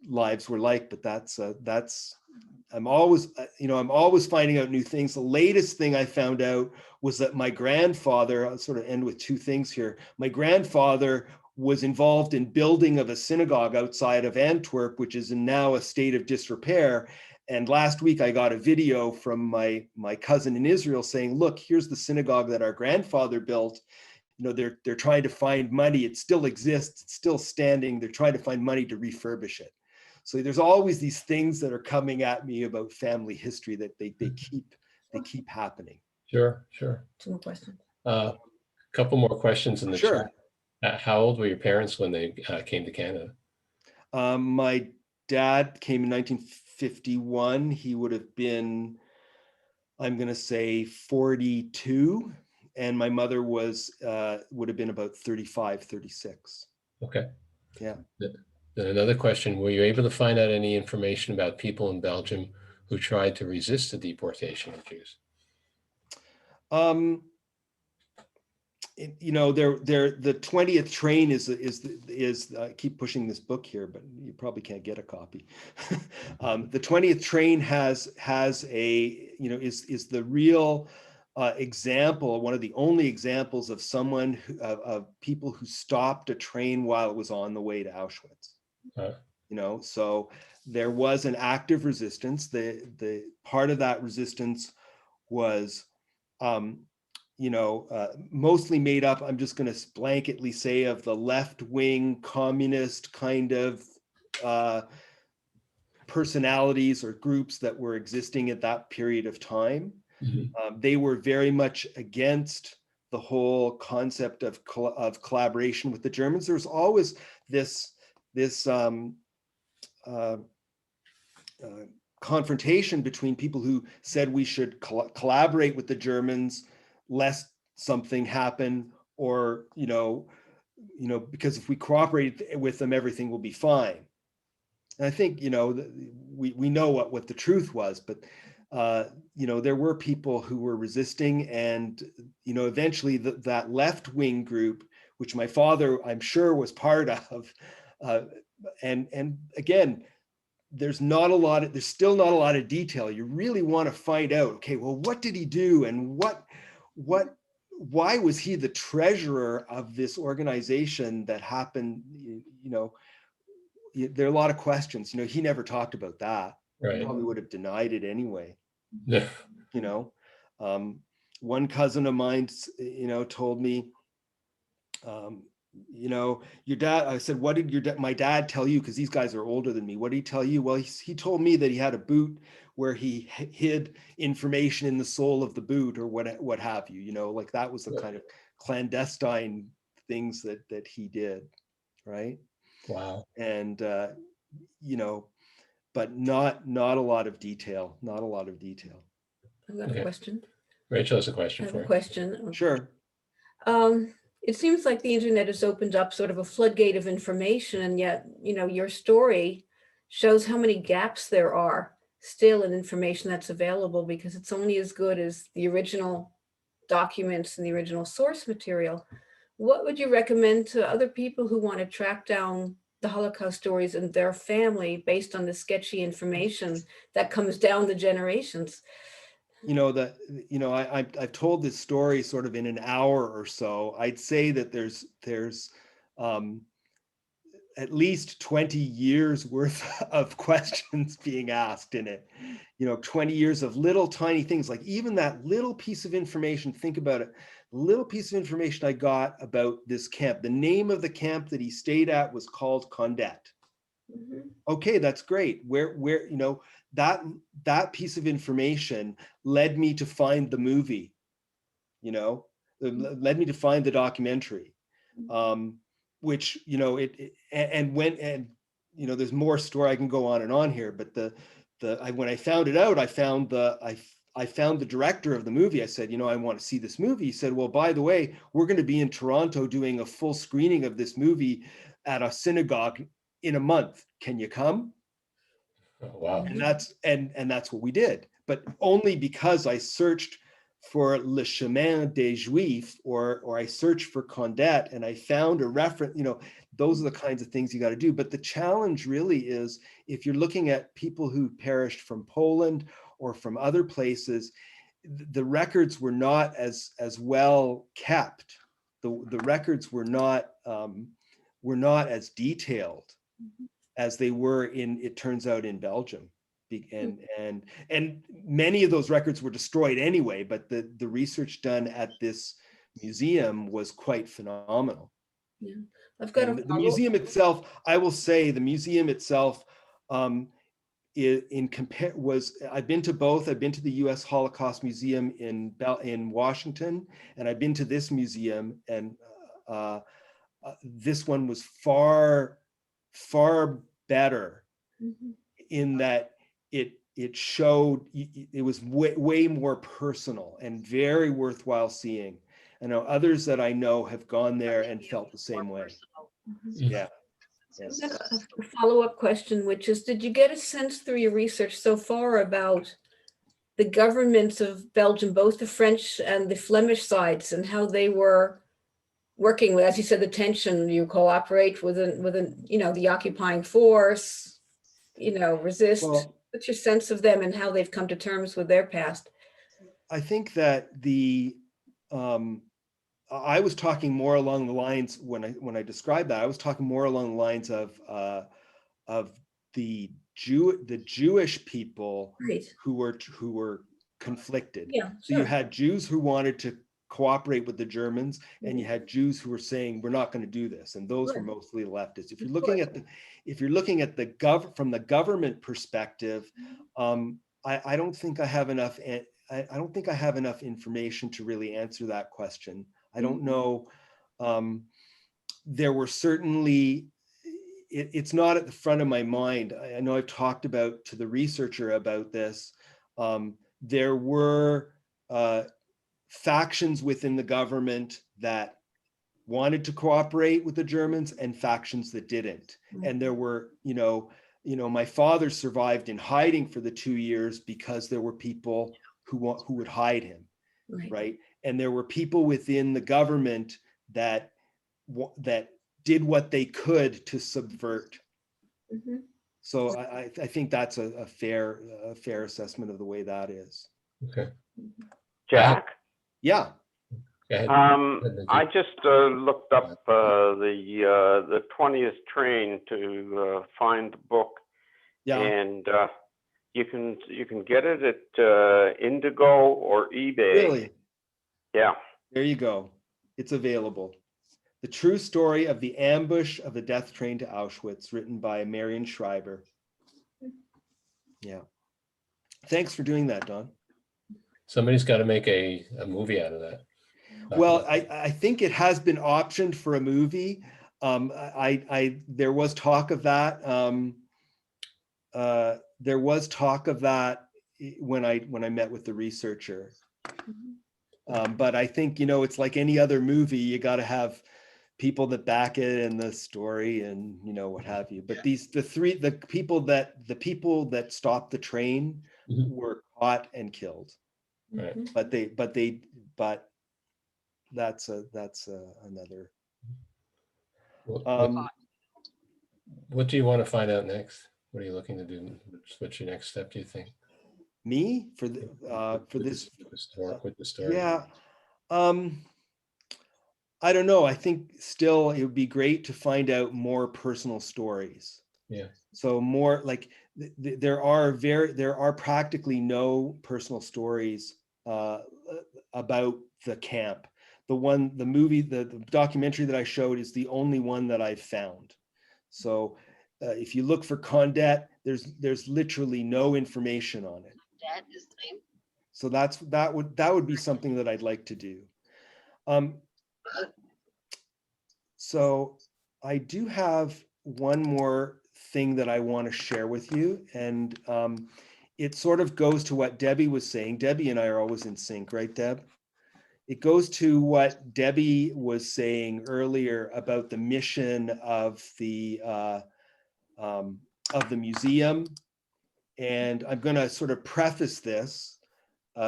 lives were like. But that's I'm always finding out new things. The latest thing I found out was that my grandfather, I'll sort of end with 2 things here. My grandfather was involved in building of a synagogue outside of Antwerp, which is now a state of disrepair. And last week I got a video from my cousin in Israel saying, look, here's the synagogue that our grandfather built. They're trying to find money. It still exists. It's still standing. They're trying to find money to refurbish it. So there's always these things that are coming at me about family history that they keep happening. Sure. 2 more questions. Couple more questions in the Sure. chat. How old were your parents when they came to Canada? My dad came in 1951. He would have been, I'm going to say, 42. and my mother was would have been about 35, 36. Okay. Yeah. Then another question, were you able to find out any information about people in Belgium who tried to resist the deportation of Jews? You know, the 20th train is I keep pushing this book here, but you probably can't get a copy. The 20th train has a, you know, is the real example, one of the only examples of someone of people who stopped a train while it was on the way to Auschwitz. You know, so there was an active resistance. The part of that resistance was you know, mostly made up, I'm just going to blanketly say, of the left-wing communist kind of personalities or groups that were existing at that period of time. They were very much against the whole concept of collaboration with the Germans. There's always this confrontation between people who said we should collaborate with the Germans lest something happen, or you know, because if we cooperate with them, everything will be fine. And I think, you know, we know what the truth was, but you know, there were people who were resisting, and you know, eventually that left-wing group, which my father, I'm sure, was part of, and again, there's still not a lot of detail. You really want to find out, okay, well, what did he do, and why was he the treasurer of this organization that happened? You know, there are a lot of questions. You know, he never talked about that. Right. He probably would have denied it anyway. Yeah. You know, one cousin of mine, you know, told me, you know, your dad, I said, what did my dad tell you? Because these guys are older than me. What did he tell you? Well, he told me that he had a boot where he hid information in the sole of the boot, or what have you, you know, like that was the kind of clandestine things that he did. Right. Wow. And, you know, but not a lot of detail, I've got a question. Rachel has a question I have for a you. question. Sure. It seems like the internet has opened up sort of a floodgate of information, and yet, you know, your story shows how many gaps there are still in information that's available, because it's only as good as the original documents and the original source material. What would you recommend to other people who want to track down the Holocaust stories and their family based on the sketchy information that comes down the generations? You know, I've told this story sort of in an hour or so. I'd say that there's at least 20 years worth of questions being asked in it. You know, 20 years of little tiny things, like even that little piece of information, think about it, little piece of information I got about this camp. The name of the camp that he stayed at was called Condet. Okay, that's great. Where, you know, that piece of information led me to find the movie, you know, led me to find the documentary, which, you know, and you know, there's more story. I can go on and on here, but when I found it out, I found the director of the movie. I said, you know, I want to see this movie. He said, well, by the way, we're going to be in Toronto doing a full screening of this movie at a synagogue in a month. Can you come? Oh, wow. And that's what we did, but only because I searched for Le Chemin des Juifs, or I searched for Condet, and I found a reference. You know, those are the kinds of things you got to do. But the challenge really is, if you're looking at people who perished from Poland or from other places, the records were not as well kept. The records were not as detailed as they were it turns out, in Belgium. And many of those records were destroyed anyway, but the research done at this museum was quite phenomenal. Yeah, I've got the museum itself, I will say, the museum itself, I've been to both. I've been to the U.S. Holocaust Museum in Washington, and I've been to this museum, and this one was far better in that it showed, it was way more personal and very worthwhile seeing. I know others that I know have gone there and felt the same way. Yeah. Yes. A follow-up question, which is, did you get a sense through your research so far about the governments of Belgium, both the French and the Flemish sides, and how they were working with, as you said, the tension, you cooperate with the occupying force, resist? Well, what's your sense of them and how they've come to terms with their past? I think that I was talking more along the lines when I described that. I was talking more along the lines of the Jewish people, Right. who were conflicted. Yeah, so you had Jews who wanted to cooperate with the Germans, and you had Jews who were saying we're not going to do this, and those were mostly leftists. If you're looking at from the government perspective, I don't think I have enough. I don't think I have enough information to really answer that question. I don't know. There were certainly, it's not at the front of my mind. I know I've talked about to the researcher about this. There were factions within the government that wanted to cooperate with the Germans and factions that didn't. And there were, my father survived in hiding for the 2 years because there were people who would hide him, right? And there were people within the government that did what they could to subvert. So I think that's a fair assessment of the way that is. Okay. Jack? Yeah. Go ahead. I just looked up the 20th train to find the book. Yeah. And you can get it at Indigo or eBay. Really? Yeah. There you go. It's available. The True Story of the Ambush of the Death Train to Auschwitz, written by Marion Schreiber. Yeah. Thanks for doing that, Don. Somebody's got to make a movie out of that. Well, I think it has been optioned for a movie. There was talk of that. There was talk of that when I met with the researcher. But I think, it's like any other movie, you got to have people that back it and the story and, what have you. But the people that stopped the train were caught and killed. Right. But that's another. What do you want to find out next? What are you looking to do? What's your next step, do you think? Me for this work with the story? Yeah. I don't know. I think still it would be great to find out more personal stories. Yeah. So more like there are practically no personal stories about the camp. The documentary that I showed is the only one that I've found. So if you look for Condet, there's literally no information on it. So that would be something that I'd like to do. So I do have one more thing that I want to share with you, and it sort of goes to what Debbie was saying. Debbie and I are always in sync, right, Deb? It goes to what Debbie was saying earlier about the mission of the museum. And I'm going to sort of preface this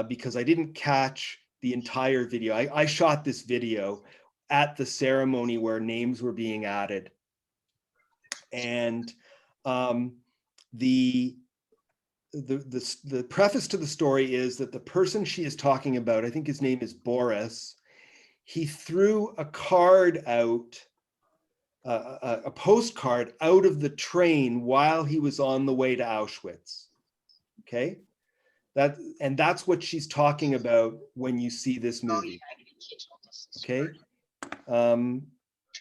because I didn't catch the entire video. I shot this video at the ceremony where names were being added. And the preface to the story is that the person she is talking about, I think his name is Boris, he threw a card out, a postcard out of the train while he was on the way to Auschwitz. Okay, that's what she's talking about when you see this movie. Okay,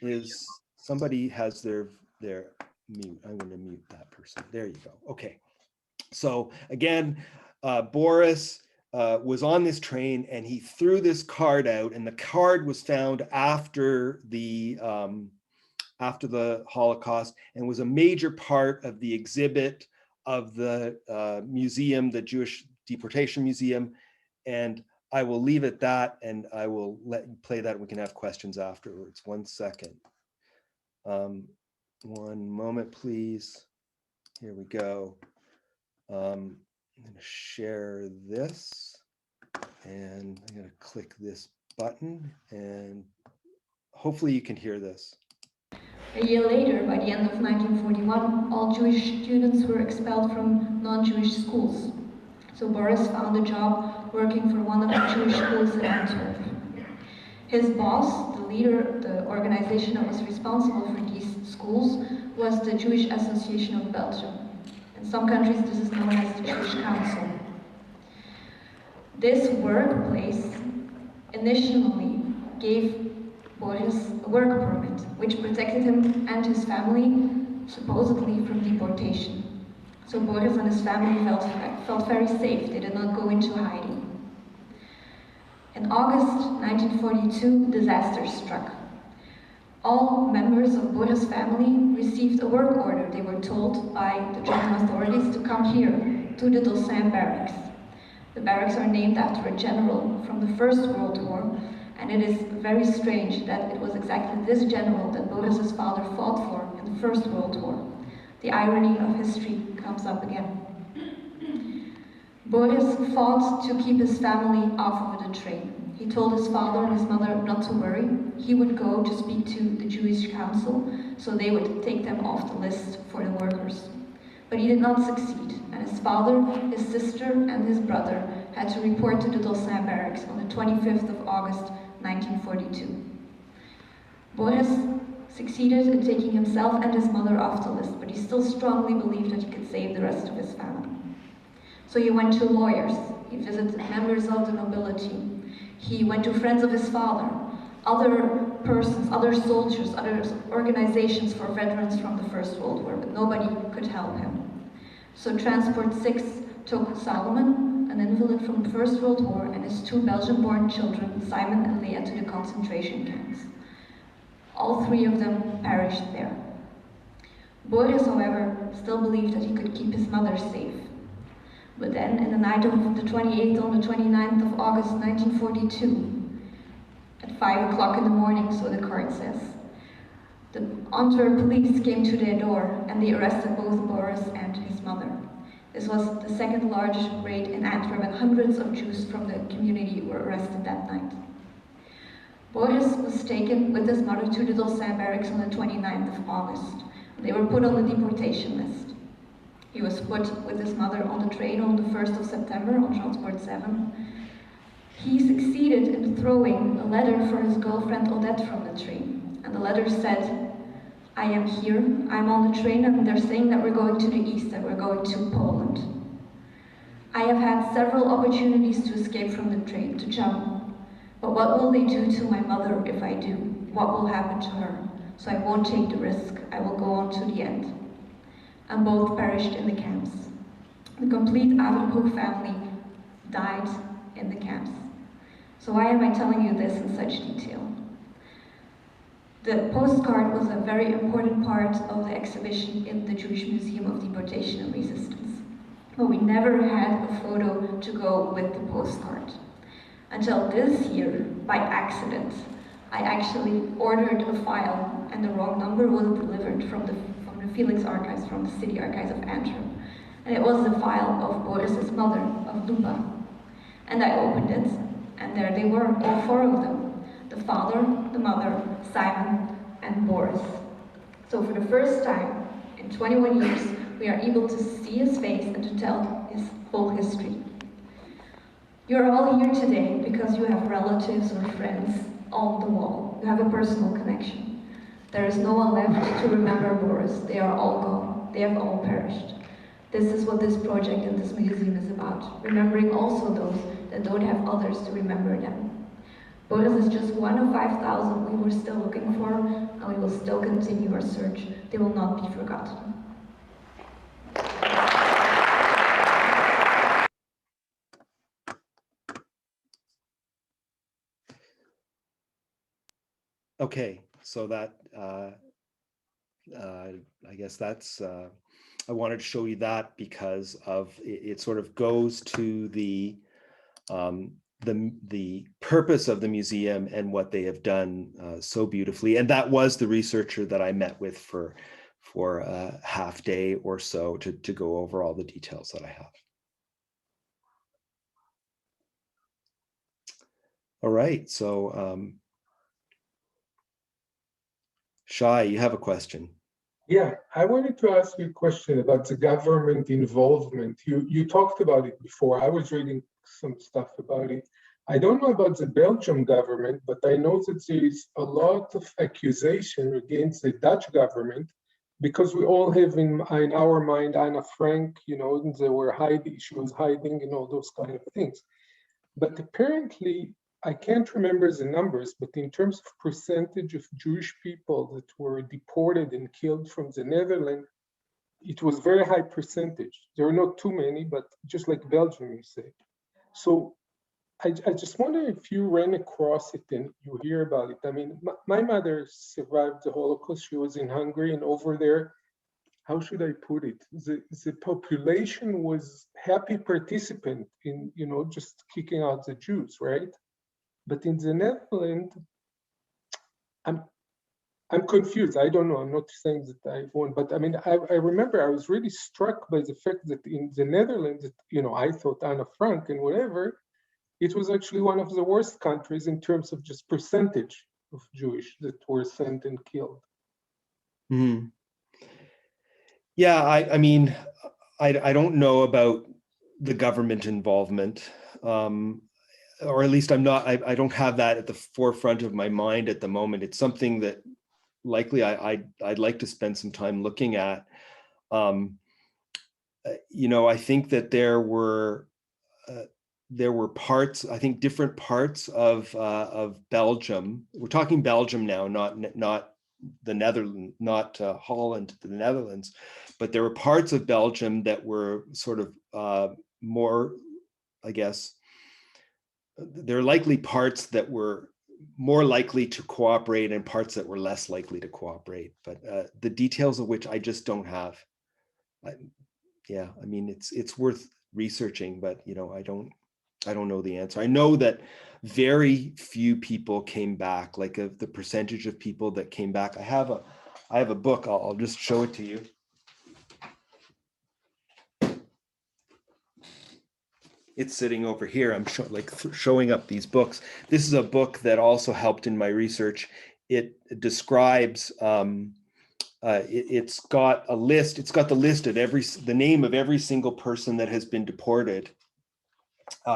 is somebody has their mute? I'm going to mute that person. There you go. Okay. So again, Boris was on this train and he threw this card out, and the card was found after the Holocaust and was a major part of the exhibit of the museum, the Jewish Deportation Museum. And I will leave it that, and I will let you play that. We can have questions afterwards. 1 second. 1 moment, please. Here we go. I'm going to share this, and I'm going to click this button, and hopefully you can hear this. A year later, by the end of 1941, all Jewish students were expelled from non-Jewish schools. So Boris found a job working for one of the Jewish schools in Antwerp. His boss, the leader, the organization that was responsible for these schools, was the Jewish Association of Belgium. In some countries, this is known as the Jewish Council. This workplace initially gave Boris a work permit, which protected him and his family, supposedly, from deportation. So Boris and his family felt very safe. They did not go into hiding. In August 1942, disaster struck. All members of Boris' family received a work order. They were told by the German authorities to come here, to the Dolcin barracks. The barracks are named after a general from the First World War, and it is very strange that it was exactly this general that Boris' father fought for in the First World War. The irony of history comes up again. Boris fought to keep his family off of the train. He told his father and his mother not to worry. He would go to speak to the Jewish Council, so they would take them off the list for the workers. But he did not succeed, and his father, his sister, and his brother had to report to the Dolcin barracks on the 25th of August, 1942. Boris succeeded in taking himself and his mother off the list, but he still strongly believed that he could save the rest of his family. So he went to lawyers, he visited members of the nobility, he went to friends of his father, other persons, other soldiers, other organizations for veterans from the First World War, but nobody could help him. So Transport 6 took Solomon, an invalid from the First World War, and his 2 Belgian-born children, Simon and Leah, to the concentration camps. All 3 of them perished there. Boris, however, still believed that he could keep his mother safe. But then, in the night of the 28th on the 29th of August 1942, at 5 o'clock in the morning, so the card says, the Antwerp police came to their door and they arrested both Boris and his mother. This was the second largest raid in Antwerp, and hundreds of Jews from the community were arrested that night. Boris was taken with his mother to the Dolcin barracks on the 29th of August. They were put on the deportation list. He was put with his mother on the train on the 1st of September on Transport 7. He succeeded in throwing a letter for his girlfriend Odette from the train. And the letter said, "I am here, I'm on the train, and they're saying that we're going to the east, that we're going to Poland. I have had several opportunities to escape from the train, to jump. But what will they do to my mother if I do? What will happen to her? So I won't take the risk, I will go on to the end." And both perished in the camps. The complete Avenbroek family died in the camps. So why am I telling you this in such detail? The postcard was a very important part of the exhibition in the Jewish Museum of Deportation and Resistance. But we never had a photo to go with the postcard. Until this year, by accident, I actually ordered a file and the wrong number was delivered from the Felix archives, from the city archives of Antwerp. And it was the file of Boris's mother, of Luba. And I opened it, and there they were, all 4 of them. The father, the mother, Simon, and Boris. So for the first time in 21 years, we are able to see his face and to tell his whole history. You're all here today because you have relatives or friends on the wall. You have a personal connection. There is no one left to remember Boris. They are all gone. They have all perished. This is what this project and this museum is about, remembering also those that don't have others to remember them. Boris is just one of 5,000 we were still looking for, and we will still continue our search. They will not be forgotten. Okay, so that I guess that's I wanted to show you that because of it sort of goes to the the purpose of the museum and what they have done so beautifully. And that was the researcher that I met with for a half day or so to go over all the details that I have. All right, so Shai, you have a question. Yeah, I wanted to ask you a question about the government involvement. You talked about it before. I was reading some stuff about it. I don't know about the Belgian government, but I know that there is a lot of accusation against the Dutch government because we all have in our mind Anna Frank, you know, and they were hiding, she was hiding, and all those kind of things. But apparently, I can't remember the numbers, but in terms of percentage of Jewish people that were deported and killed from the Netherlands, it was very high percentage. There are not too many, but just like Belgium, you say. So I just wonder if you ran across it and you hear about it. I mean, my mother survived the Holocaust. She was in Hungary, and over there, how should I put it? The population was happy participant in, you know, just kicking out the Jews, right? But in the Netherlands, I'm confused. I don't know. I'm not saying that I won, but I mean, I remember I was really struck by the fact that in the Netherlands, you know, I thought Anna Frank and whatever, it was actually one of the worst countries in terms of just percentage of Jewish that were sent and killed. Mm-hmm. Yeah, I mean, I don't know about the government involvement. Or at least I don't have that at the forefront of my mind at the moment. It's something that likely I'd like to spend some time looking at. You know, I think that there were parts, I think different parts of Belgium. We're talking Belgium now, not the Netherlands, not Holland, the Netherlands, but there were parts of Belgium that were sort of more, I guess, there are likely parts that were more likely to cooperate and parts that were less likely to cooperate, but the details of which I just don't have. Yeah, I mean, it's worth researching, but you know, I don't know the answer. I know that very few people came back, like the percentage of people that came back. I have a book, I'll just show it to you. It's sitting over here. I'm showing up these books. This is a book that also helped in my research. It describes, it's got a list. It's got the list of the name of every single person that has been deported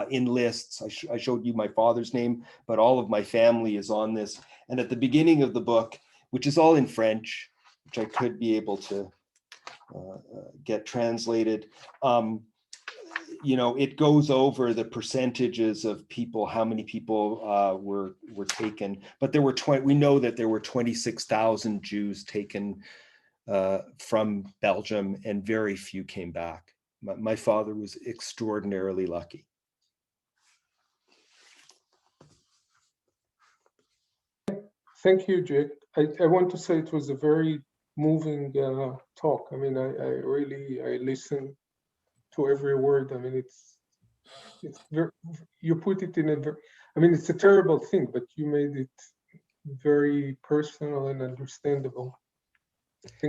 in lists. I showed you my father's name, but all of my family is on this. And at the beginning of the book, which is all in French, which I could be able to get translated, you know, it goes over the percentages of people, how many people were taken. But there were we know that there were 26,000 Jews taken from Belgium, and very few came back. My father was extraordinarily lucky. Thank you, Jake. I want to say it was a very moving talk. I mean, I listened to every word. I mean, it's very, you put it in a very, I mean, it's a terrible thing, but you made it very personal and understandable.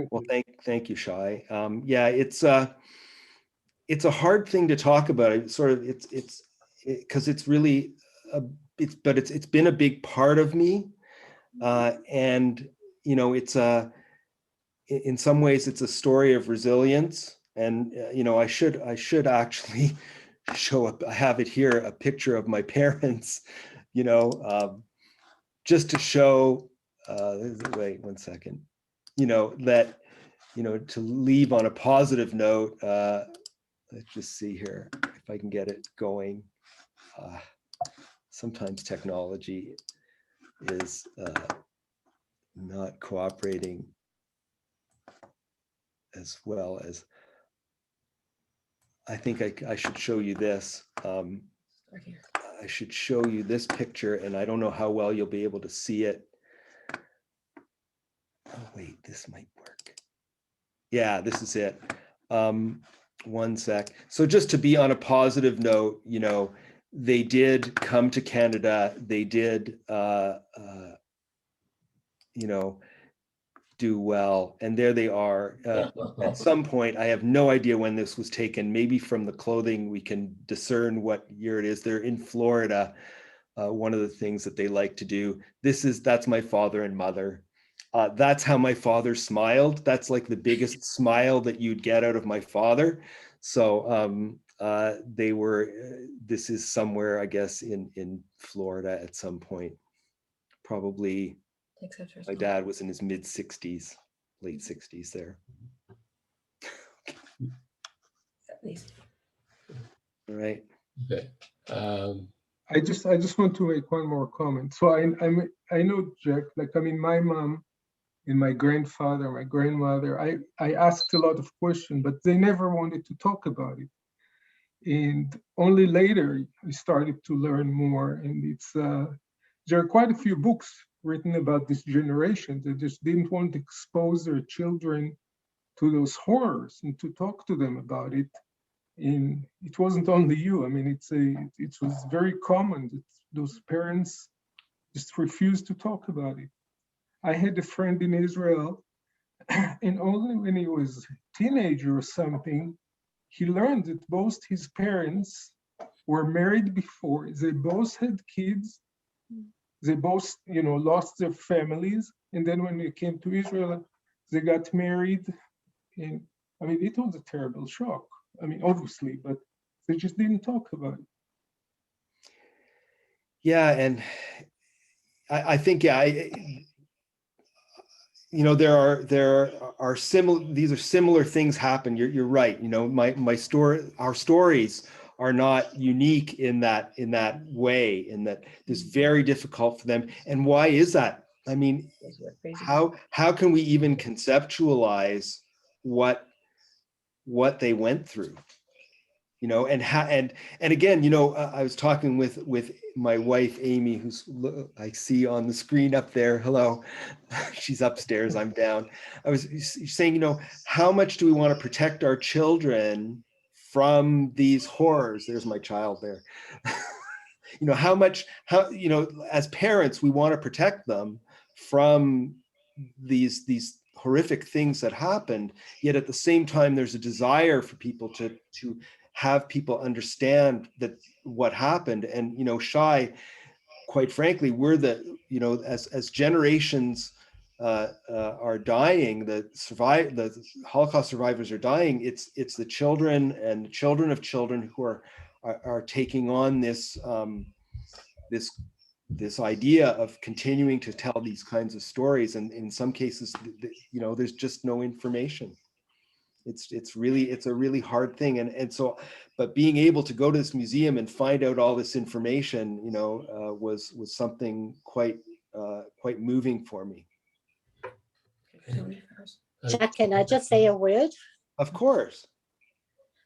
Well, thank you, Shai. Yeah, it's a hard thing to talk about. It's because it's really it's been a big part of me, and you know, it's in some ways it's a story of resilience. And you know, I should actually show up. I have it here, a picture of my parents, you know, just to show. Wait 1 second. You know, that, you know, to leave on a positive note. Let's just see here if I can get it going. Sometimes technology is not cooperating as well as I think I should show you this. I should show you this picture, and I don't know how well you'll be able to see it. Oh, wait, this might work. Yeah, this is it. 1 sec. So just to be on a positive note, you know, they did come to Canada. They did, you know, do well. And there they are. At some point, I have no idea when this was taken. Maybe from the clothing, we can discern what year it is. They're in Florida. One of the things that they like to do. That's my father and mother. That's how my father smiled. That's like the biggest smile that you'd get out of my father. So they were, this is somewhere, I guess, in Florida at some point. Probably my dad was in his mid 60s, late 60s there. All right. Okay. I just want to make one more comment. So I know, Jack, like, I mean, my mom and my grandfather, my grandmother, I asked a lot of questions, but they never wanted to talk about it. And only later I started to learn more. And it's there are quite a few books written about this generation that just didn't want to expose their children to those horrors and to talk to them about it. And it wasn't only you. I mean, it was very common that those parents just refused to talk about it. I had a friend in Israel, and only when he was a teenager or something, he learned that both his parents were married before. They both had kids. They both, you know, lost their families. And then when they came to Israel, they got married. And I mean, it was a terrible shock. I mean, obviously, but they just didn't talk about it. Yeah, and I think, yeah, you know, there are similar. These are similar things happen. You're right. You know, our stories are not unique in that way. In that it's very difficult for them. And why is that? I mean, how can we even conceptualize what they went through? You know, and again, you know, I was talking with my wife, Amy, who's I see on the screen up there. Hello, she's upstairs, I'm down. I was saying, you know, how much do we want to protect our children from these horrors? There's my child there. You know, how you know, as parents, we want to protect them from these horrific things that happened. Yet at the same time, there's a desire for people to have people understand that what happened. And, you know, Shai, quite frankly, we're you know, as generations are dying, the Holocaust survivors are dying, it's the children and children of children who are taking on this idea of continuing to tell these kinds of stories. And in some cases, you know, there's just no information. It's a really hard thing. And so, but being able to go to this museum and find out all this information, you know, was something quite moving for me. Jack, can I just say a word? Of course.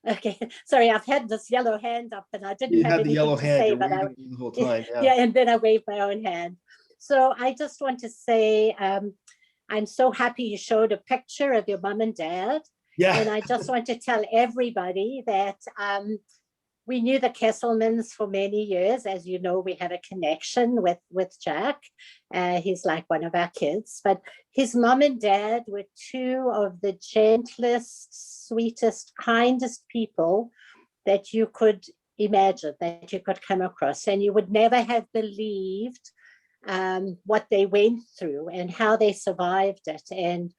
Okay, sorry, I've had this yellow hand up and I didn't have anything to say, but the whole time, yeah, and then I waved my own hand. So I just want to say, I'm so happy you showed a picture of your mom and dad. Yeah. And I just want to tell everybody that we knew the Kesselmans for many years. As you know, we have a connection with Jack. He's like one of our kids. But his mom and dad were two of the gentlest, sweetest, kindest people that you could imagine, that you could come across. And you would never have believed what they went through and how they survived it. And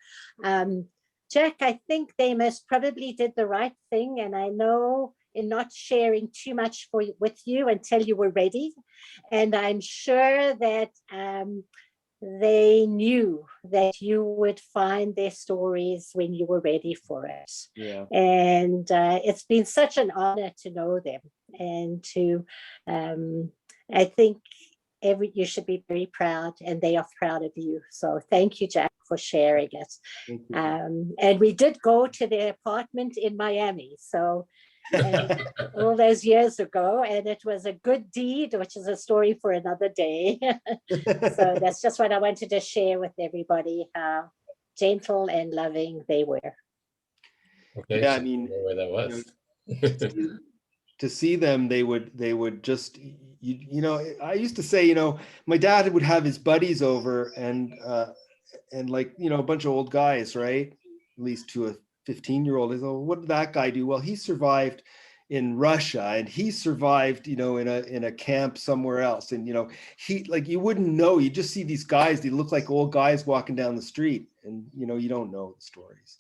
Jack, I think they most probably did the right thing. And I know in not sharing too much with you until you were ready. And I'm sure that they knew that you would find their stories when you were ready for it. Yeah. And it's been such an honor to know them. And to, I think you should be very proud, and they are proud of you. So thank you, Jack, for sharing it. Thank you. And we did go to their apartment in Miami. So all those years ago, and it was a good deed, which is a story for another day. So that's just what I wanted to share with everybody, how gentle and loving they were. Okay, Yeah, so I mean, where that was. You know, to see them, they would just, you know, I used to say, you know, my dad would have his buddies over and like, you know, a bunch of old guys, right? At least to a 15-year-old, is, oh, what did that guy do? Well, he survived in Russia, and he survived, you know, in a camp somewhere else. And, you know, he, like, you wouldn't know, you just see these guys, they look like old guys walking down the street, and, you know, you don't know the stories.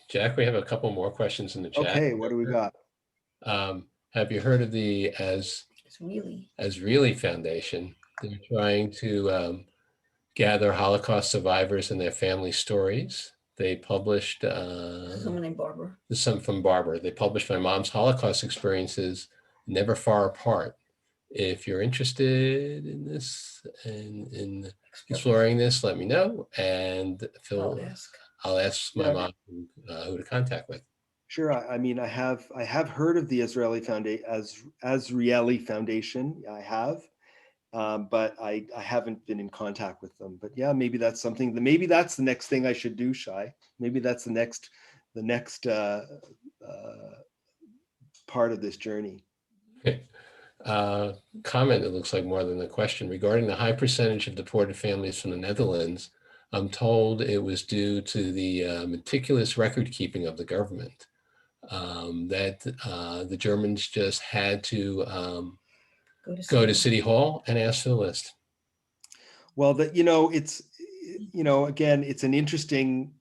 Jack, we have a couple more questions in the chat. Okay, what do we got? Have you heard of the Azrieli Foundation? They're trying to gather Holocaust survivors and their family stories. They published Someone named Barbara. Some from Barbara. They published My Mom's Holocaust Experiences, Never Far Apart. If you're interested in this and in exploring this, let me know. And Phil, I'll ask my mom who to contact with. Sure. I mean, I have heard of the Azrieli Foundation. I have, but I haven't been in contact with them. But yeah, maybe that's something. Maybe that's the next thing I should do, Shai. Maybe that's the next part of this journey. Okay. Comment, it looks like more than a question, regarding the high percentage of deported families from the Netherlands. I'm told it was due to the meticulous record keeping of the government, that the Germans just had to go to City Hall and ask for the list. Well, you know, it's, you know, again, it's an interesting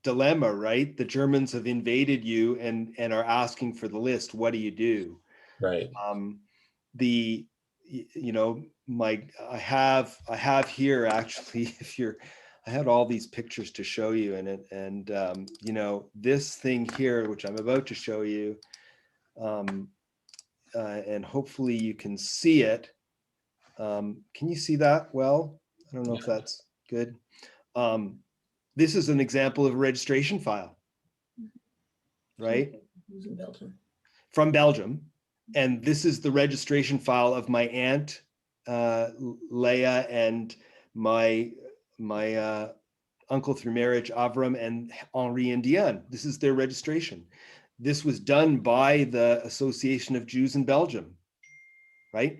dilemma, right? The Germans have invaded you and are asking for the list. What do you do? Right. You know, I have here actually, I had all these pictures to show you in it, and you know, this thing here, which I'm about to show you, and hopefully you can see it. Can you see that well? I don't know if that's good. This is an example of a registration file, right? In Belgium. From Belgium. And this is the registration file of my aunt, Leah, and my uncle through marriage, Avram, and Henri and Diane. This is their registration. This was done by the Association of Jews in Belgium, right?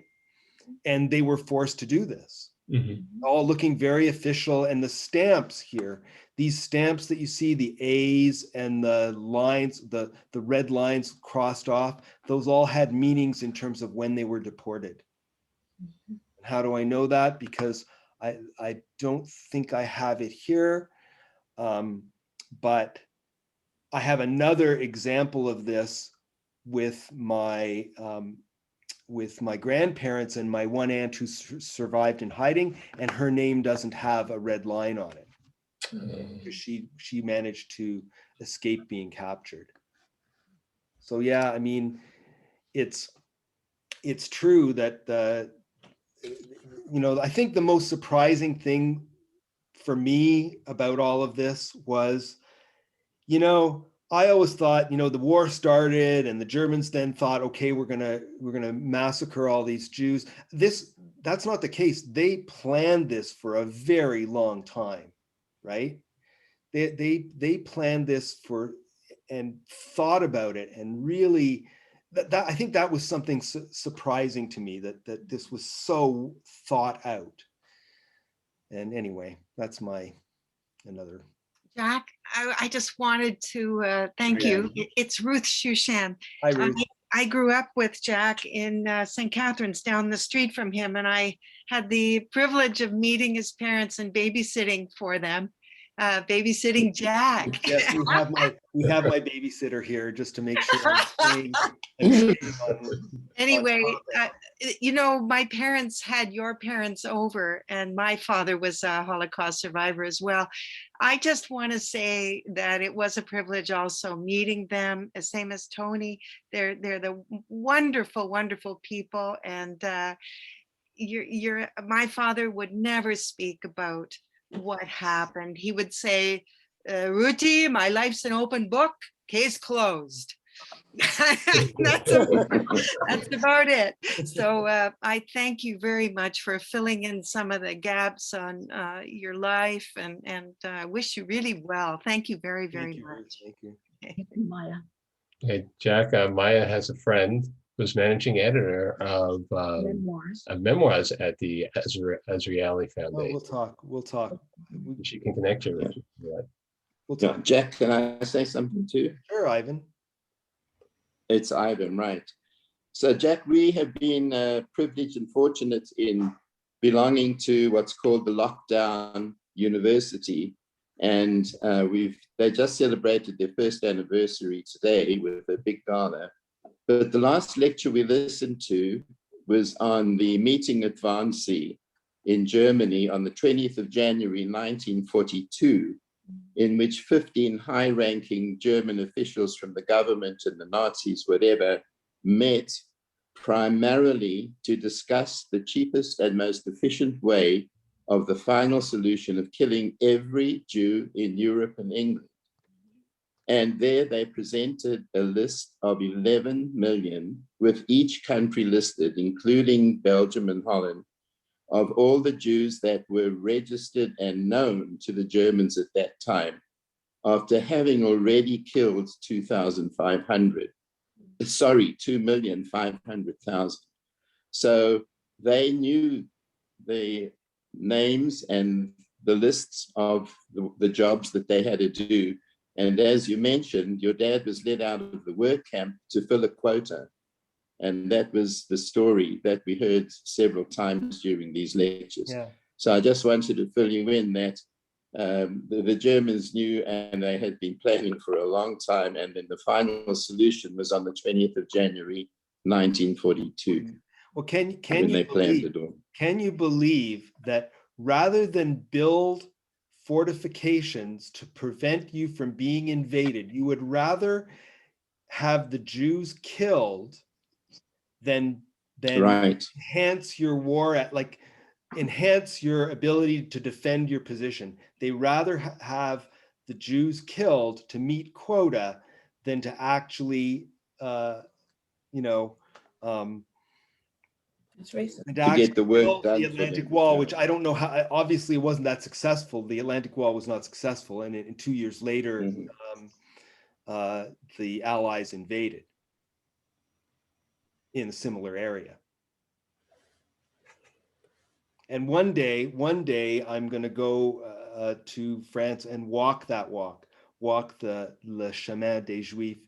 And they were forced to do this. Mm-hmm. All looking very official. And the stamps here, these stamps that you see, the A's and the lines, the red lines crossed off, those all had meanings in terms of when they were deported. Mm-hmm. How do I know that? Because I don't think I have it here, but I have another example of this with my grandparents and my one aunt who survived in hiding, and her name doesn't have a red line on it. Because she managed to escape being captured. So yeah, I mean, it's true that you know, I think the most surprising thing for me about all of this was, you know, I always thought, you know, the war started and the Germans then thought, okay, we're gonna massacre all these Jews. That's not the case. They planned this for a very long time. Right? They planned this for and thought about it, and really that I think that was something surprising to me, that this was so thought out. And anyway, that's another. Jack, I just wanted to thank you. It's Ruth Shushan. Hi, Ruth. I grew up with Jack in St. Catharines, down the street from him, and I had the privilege of meeting his parents and babysitting for them, babysitting Jack. Yes, we have my babysitter here just to make sure I'm staying anyway, you know, my parents had your parents over, and my father was a Holocaust survivor as well. I just want to say that it was a privilege also meeting them, same as Tony. They're the wonderful, wonderful people. And my father would never speak about what happened. He would say, Ruti, my life's an open book, case closed. That's about it. So I thank you very much for filling in some of the gaps on your life, and wish you really well. Thank you very, very much. Thank you. Maya. Okay, Jack, Maya has a friend who's managing editor of memoirs at the Azrieli Oh, Foundation. we'll talk. She can connect you with We'll Yeah, talk. Jack, can I say something too? Sure, Ivan. It's Ivan, right. So Jack, we have been privileged and fortunate in belonging to what's called the Lockdown University. And they just celebrated their first anniversary today with a big gala. But the last lecture we listened to was on the meeting at Wannsee in Germany on the 20th of January, 1942, in which 15 high-ranking German officials from the government and the Nazis, whatever, met primarily to discuss the cheapest and most efficient way of the final solution of killing every Jew in Europe and England. And there they presented a list of 11 million, with each country listed, including Belgium and Holland, of all the Jews that were registered and known to the Germans at that time, after having already killed 2,500. Sorry, 2,500,000. So they knew the names and the lists of the jobs that they had to do. And as you mentioned, your dad was let out of the work camp to fill a quota. And that was the story that we heard several times during these lectures. Yeah. So I just wanted to fill you in that the Germans knew, and they had been planning for a long time. And then the final solution was on the 20th of January, 1942. Well, can you believe that rather than build fortifications to prevent you from being invaded, you would rather have the Jews killed than enhance your war enhance your ability to defend your position. They rather have the Jews killed to meet quota than to actually, That's racist. To get the work done. The Atlantic Wall, which I don't know how, obviously it wasn't that successful. The Atlantic Wall was not successful. And in 2 years later, the Allies invaded in a similar area. And one day I'm going to go to France and walk the Le Chemin des Juifs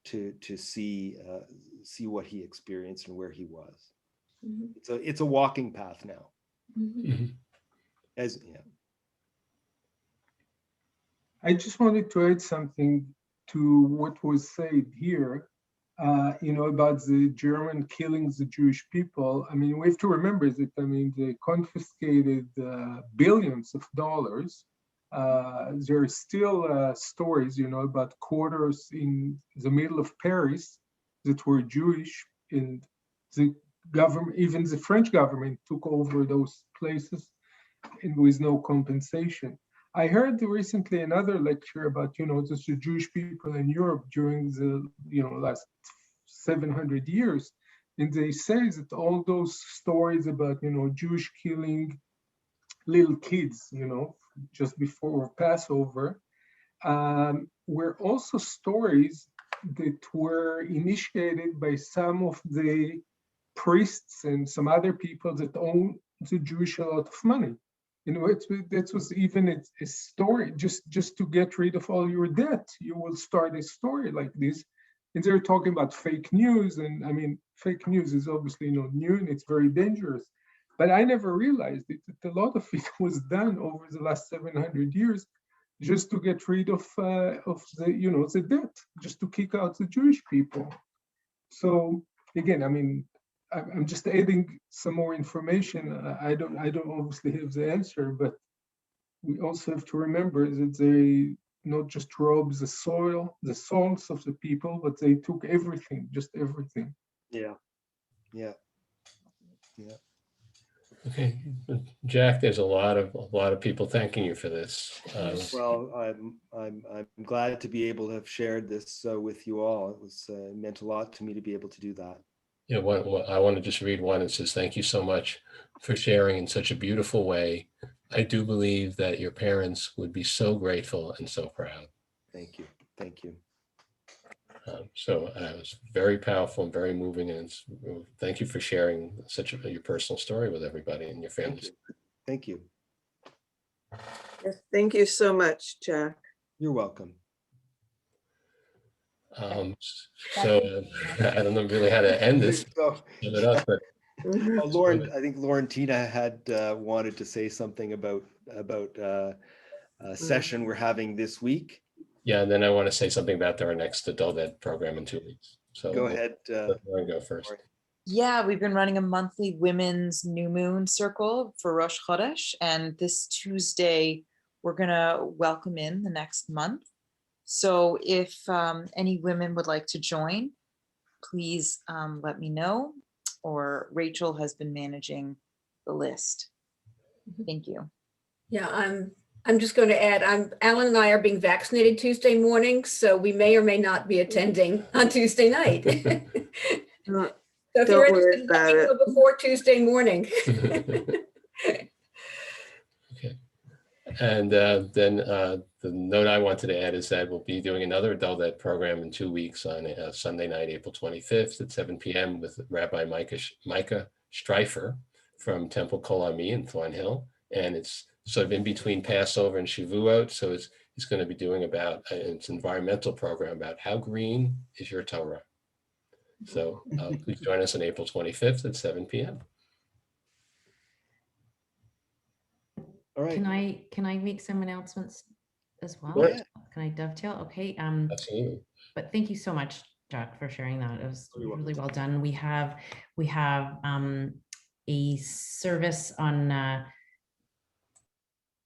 to see what he experienced and where he was. Mm-hmm. It's a walking path now. Mm-hmm. I just wanted to add something to what was said here. About the German killing the Jewish people. I mean, we have to remember that, they confiscated billions of dollars. There are still stories, about quarters in the middle of Paris that were Jewish, and the government, even the French government, took over those places and with no compensation. I heard recently another lecture about, just the Jewish people in Europe during the, last 700 years. And they say that all those stories about, Jewish killing little kids, just before Passover, were also stories that were initiated by some of the priests and some other people that own the Jewish a lot of money. That was even a story, just to get rid of all your debt. You will start a story like this. And they're talking about fake news. And fake news is obviously not new and it's very dangerous. But I never realized that a lot of it was done over the last 700 years just to get rid of the, the debt, just to kick out the Jewish people. So again, I'm just adding some more information. I don't obviously have the answer, but we also have to remember that they not just robbed the souls of the people, but they took everything, just everything. Yeah. Okay, Jack, there's a lot of people thanking you for this. Well, I'm glad to be able to have shared this with you all. It meant a lot to me to be able to do that. Yeah, I want to just read one. It says, "Thank you so much for sharing in such a beautiful way. I do believe that your parents would be so grateful and so proud." Thank you. So it was very powerful and very moving, and thank you for sharing your personal story with everybody and your families. Thank you. Yes, thank you so much, Jack. You're welcome. So I don't know really how to end this. But Lauren, I think Laurentina had wanted to say something about a session we're having this week. Yeah, and then I want to say something about our next adult ed program in 2 weeks. So go ahead. Let Lauren go first. Yeah, we've been running a monthly women's new moon circle for Rosh Chodesh, and this Tuesday we're gonna welcome in the next month. So if any women would like to join, please let me know, or Rachel has been managing the list. Thank you. Yeah, I'm just going to add, Alan and I are being vaccinated Tuesday morning, so we may or may not be attending on Tuesday night. So if you're interested, let me know before Tuesday morning. Okay. And then the note I wanted to add is that we'll be doing another adult ed program in 2 weeks on Sunday night, April 25th at 7 p.m. with Rabbi Micah Streifer from Temple Kol Ami in Thornhill. And it's sort of in between Passover and Shavuot. So he's going to be doing it's an environmental program about how green is your Torah. So please join us on April 25th at 7 p.m. All right. Can I make some announcements as well? Sure. Can I dovetail? Okay. Absolutely. But thank you so much, Jack, for sharing that. It was really well done. We have a service on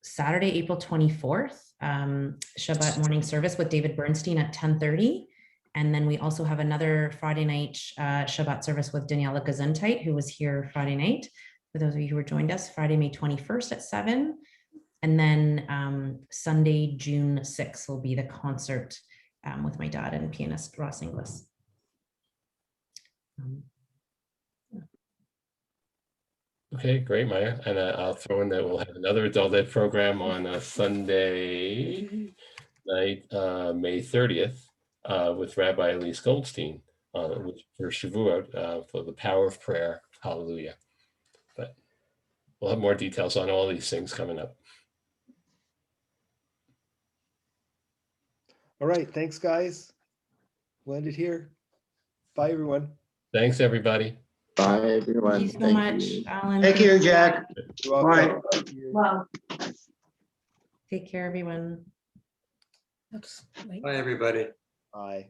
Saturday, April 24th, Shabbat morning service with David Bernstein at 10:30. And then we also have another Friday night Shabbat service with Daniela Gesundheit, who was here Friday night. For those of you who joined us, Friday, May 21st at 7. And then Sunday, June 6th will be the concert with my dad and pianist Ross Inglis. Okay, great, Maya. And I'll throw in that we'll have another adult ed program on Sunday night, May 30th, with Rabbi Elise Goldstein for Shavuot, for the power of prayer. Hallelujah. But we'll have more details on all these things coming up. All right. Thanks, guys. We'll end it here. Bye, everyone. Thanks, everybody. Bye, everyone. Thank you so much, Alan. Thank you, Jack. You're welcome. Bye. Wow. Take care, everyone. Bye, everybody. Bye.